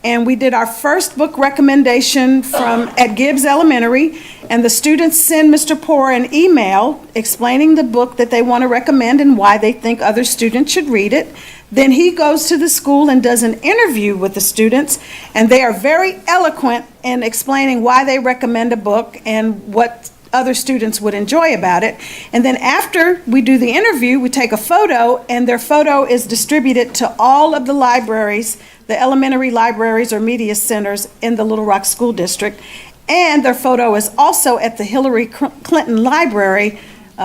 and we did our first book recommendation at Gibbs Elementary, and the students send Mr. Poor an email explaining the book that they want to recommend and why they think other students should read it. Then he goes to the school and does an interview with the students, and they are very eloquent in explaining why they recommend a book and what other students would enjoy about it. And then after we do the interview, we take a photo, and their photo is distributed to all of the libraries, the elementary libraries or media centers in the Little Rock School District. And their photo is also at the Hillary Clinton Library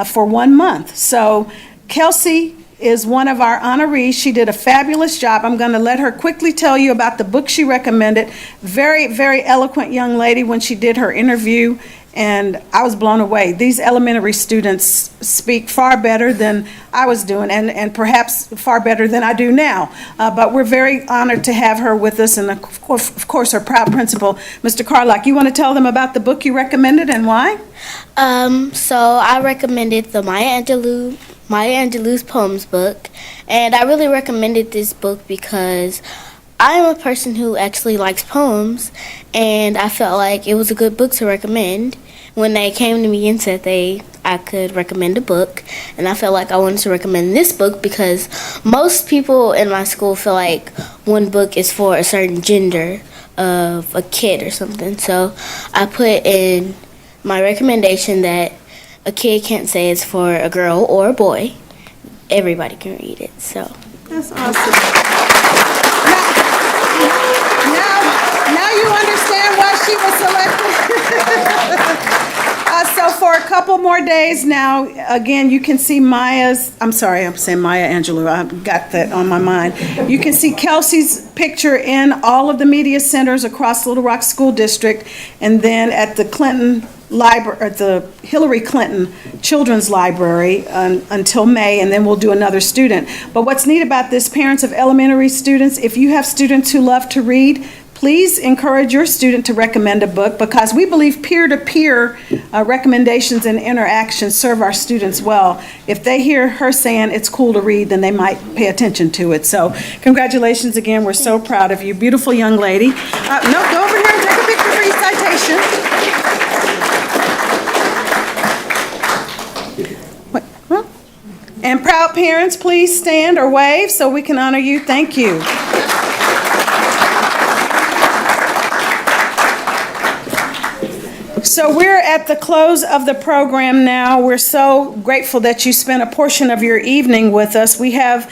for 1 month. So Kelsey is one of our honorees. She did a fabulous job. I'm going to let her quickly tell you about the book she recommended. Very, very eloquent young lady when she did her interview, and I was blown away. These elementary students speak far better than I was doing, and perhaps far better than I do now. But we're very honored to have her with us, and of course her proud principal, Mr. Carlock. You want to tell them about the book you recommended and why? So I recommended the Maya Angelou's poems book, and I really recommended this book because I'm a person who actually likes poems, and I felt like it was a good book to recommend when they came to me and said I could recommend a book, and I felt like I wanted to recommend this book because most people in my school feel like one book is for a certain gender of a kid or something. So I put in my recommendation that a kid can't say it's for a girl or a boy. Everybody can read it. So that's awesome. Now you understand why she was selected. So for a couple more days now, again, you can see I'm saying Maya Angelou. I've got that on my mind. You can see Kelsey's picture in all of the media centers across Little Rock School District, and then at the Clinton Library, at the Hillary Clinton Children's Library until May, and then we'll do another student. But what's neat about this, parents of elementary students, if you have students who love to read, please encourage your student to recommend a book, because we believe peer-to-peer recommendations and interactions serve our students well. If they hear her saying it's cool to read, then they might pay attention to it. So congratulations again. We're so proud of you. Beautiful young lady. No, go over here and take a picture for your citation. And proud parents, please stand or wave so we can honor you. Thank you. So we're at the close of the program now. We're so grateful that you spent a portion of your evening with us. We have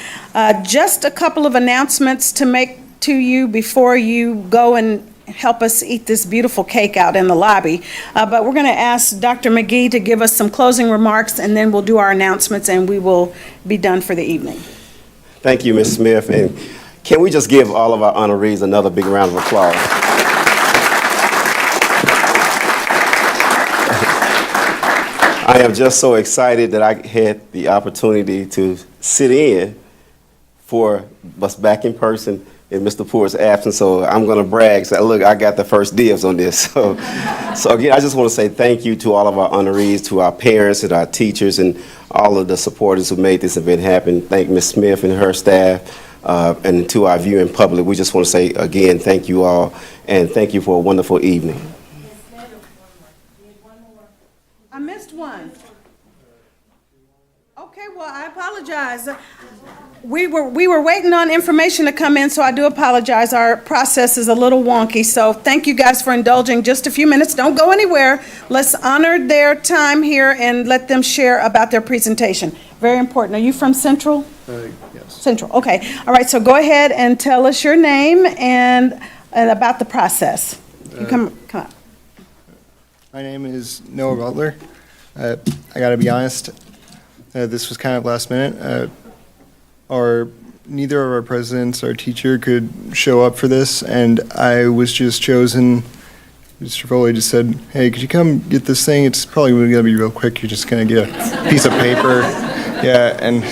just a couple of announcements to make to you before you go and help us eat this beautiful cake out in the lobby. But we're going to ask Dr. McGee to give us some closing remarks, and then we'll do our announcements, and we will be done for the evening. Thank you, Ms. Smith. And can we just give all of our honorees another big round of applause? I am just so excited that I had the opportunity to sit in for us back in person in Mr. Poor's absence, so I'm going to brag. So look, I got the first dibs on this. So again, I just want to say thank you to all of our honorees, to our parents and our teachers, and all of the supporters who made this event happen. Thank Ms. Smith and her staff, and to our viewing public. We just want to say again, thank you all, and thank you for a wonderful evening. I missed one? Okay, well, I apologize. We were waiting on information to come in, so I do apologize. Our process is a little wonky, so thank you guys for indulging just a few minutes. Don't go anywhere. Let's honor their time here and let them share about their presentation. Very important. Are you from Central? Yes. Central, okay. All right, so go ahead and tell us your name and about the process. You come up. My name is Noah Butler. I got to be honest, this was kind of last minute. Neither of our presidents, our teacher, could show up for this, and I was just chosen. Mr. Foley just said, "Hey, could you come get this thing? It's probably going to be real quick. You're just going to get a piece of paper." Yeah, and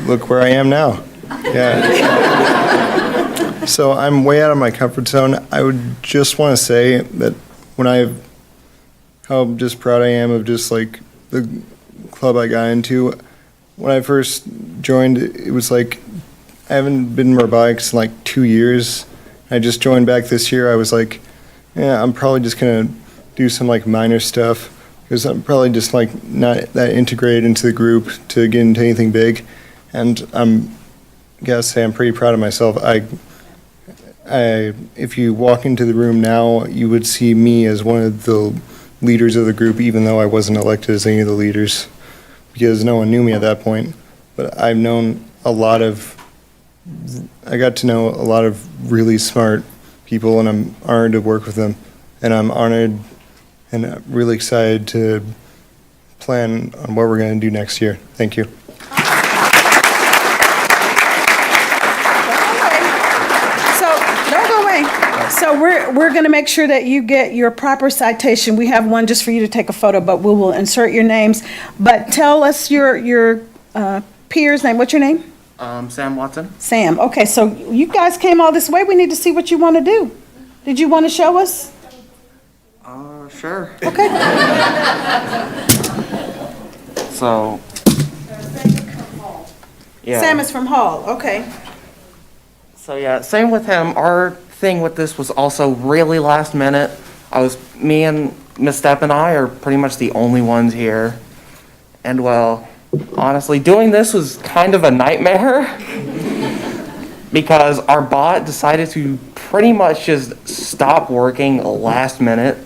look where I am now. Yeah. So I'm way out of my comfort zone. I would just want to say that how just proud I am of just like the club I got into. When I first joined, it was like I haven't been in robotics in like 2 years. I just joined back this year. I was like, yeah, I'm probably just gonna do some like minor stuff because I'm probably just like not that integrated into the group to get into anything big. And gotta say I'm pretty proud of myself. If you walk into the room now, you would see me as one of the leaders of the group, even though I wasn't elected as any of the leaders, because no one knew me at that point. But I got to know a lot of really smart people, and I'm honored to work with them. And I'm honored and really excited to plan on what we're going to do next year. Thank you. So we're going to make sure that you get your proper citation. We have one just for you to take a photo, but we will insert your names. But tell us your peer's name. What's your name? Sam Watson. Sam. Okay, so you guys came all this way. We need to see what you want to do. Did you want to show us? Sure. Okay. So. Yeah. Sam is from Hall. Okay. So yeah, same with him. Our thing with this was also really last minute. Me and Miss Stepp and I are pretty much the only ones here. And well, honestly, doing this was kind of a nightmare because our bot decided to pretty much just stop working last minute.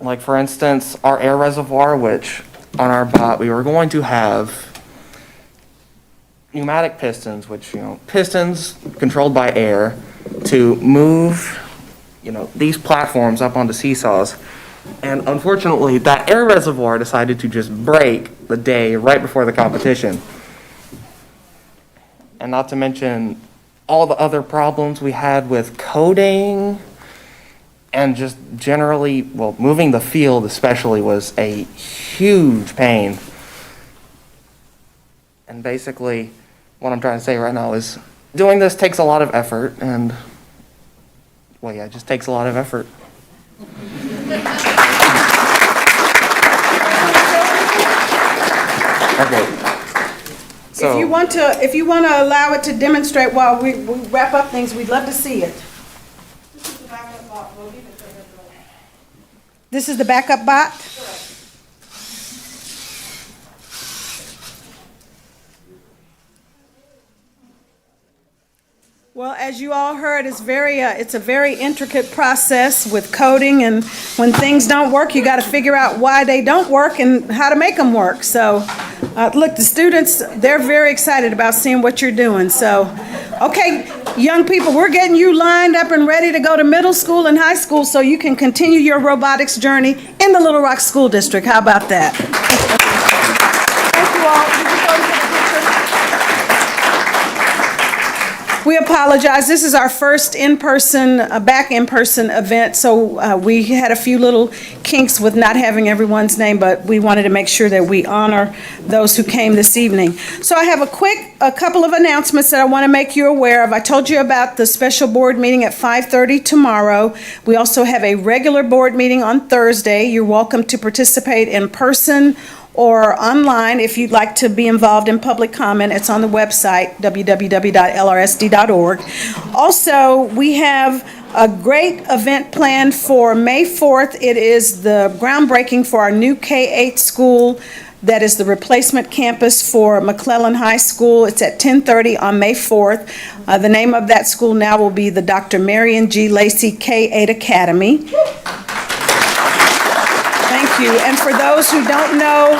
Like for instance, our air reservoir, which on our bot we were going to have pneumatic pistons, which, pistons controlled by air to move, these platforms up onto seesaws. And unfortunately, that air reservoir decided to just break the day right before the competition. And not to mention all the other problems we had with coding and just generally, moving the field especially was a huge pain. And basically, what I'm trying to say right now is doing this takes a lot of effort, and, it just takes a lot of effort. Okay. So, if you want to allow it to demonstrate while we wrap up things, we'd love to see it. This is the backup bot? Well, as you all heard, it's a very intricate process with coding, and when things don't work, you got to figure out why they don't work and how to make them work. So, look, the students, they're very excited about seeing what you're doing. So, okay, young people, we're getting you lined up and ready to go to middle school and high school so you can continue your robotics journey in the Little Rock School District. How about that? Thank you all. We apologize. This is our first back in-person event, so we had a few little kinks with not having everyone's name, but we wanted to make sure that we honor those who came this evening. So I have a couple of announcements that I want to make you aware of. I told you about the special board meeting at 5:30 tomorrow. We also have a regular board meeting on Thursday. You're welcome to participate in person or online if you'd like to be involved in public comment. It's on the website, www.lrsd.org. Also, we have a great event planned for May 4th. It is the groundbreaking for our new K-8 school. That is the replacement campus for McClellan High School. It's at 10:30 on May 4th. The name of that school now will be the Dr. Marion G. Lacey K-8 Academy. Thank you. And for those who don't know,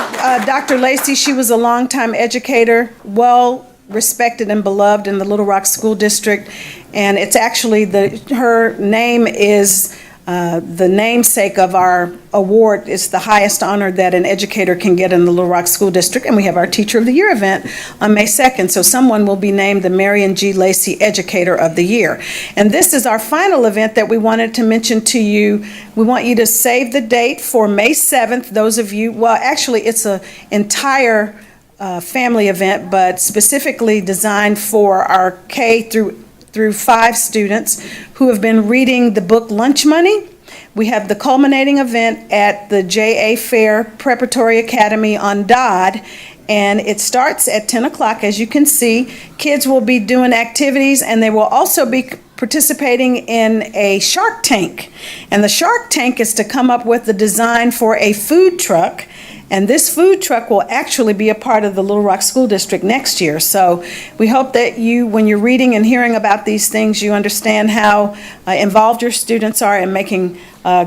Dr. Lacey, she was a longtime educator, well respected and beloved in the Little Rock School District. And it's actually her name is the namesake of our award. It's the highest honor that an educator can get in the Little Rock School District, and we have our Teacher of the Year event on May 2nd, so someone will be named the Marion G. Lacey Educator of the Year. And this is our final event that we wanted to mention to you. We want you to save the date for May 7th. Those of you, well, actually, it's an entire family event, but specifically designed for our K through 5 students who have been reading the book Lunch Money. We have the culminating event at the J.A. Fair Preparatory Academy on Dodd, and it starts at 10 o'clock, as you can see. Kids will be doing activities, and they will also be participating in a Shark Tank. And the Shark Tank is to come up with the design for a food truck. And this food truck will actually be a part of the Little Rock School District next year. So we hope that you, when you're reading and hearing about these things, you understand how involved your students are in making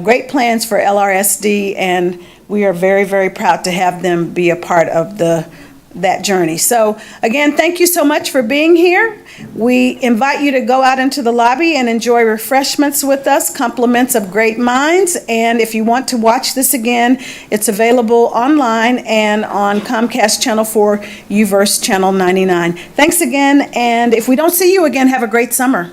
great plans for LRSD. And we are very, very proud to have them be a part of that journey. So again, thank you so much for being here. We invite you to go out into the lobby and enjoy refreshments with us, compliments of great minds. And if you want to watch this again, it's available online and on Comcast Channel 4, UVerse Channel 99. Thanks again, and if we don't see you again, have a great summer.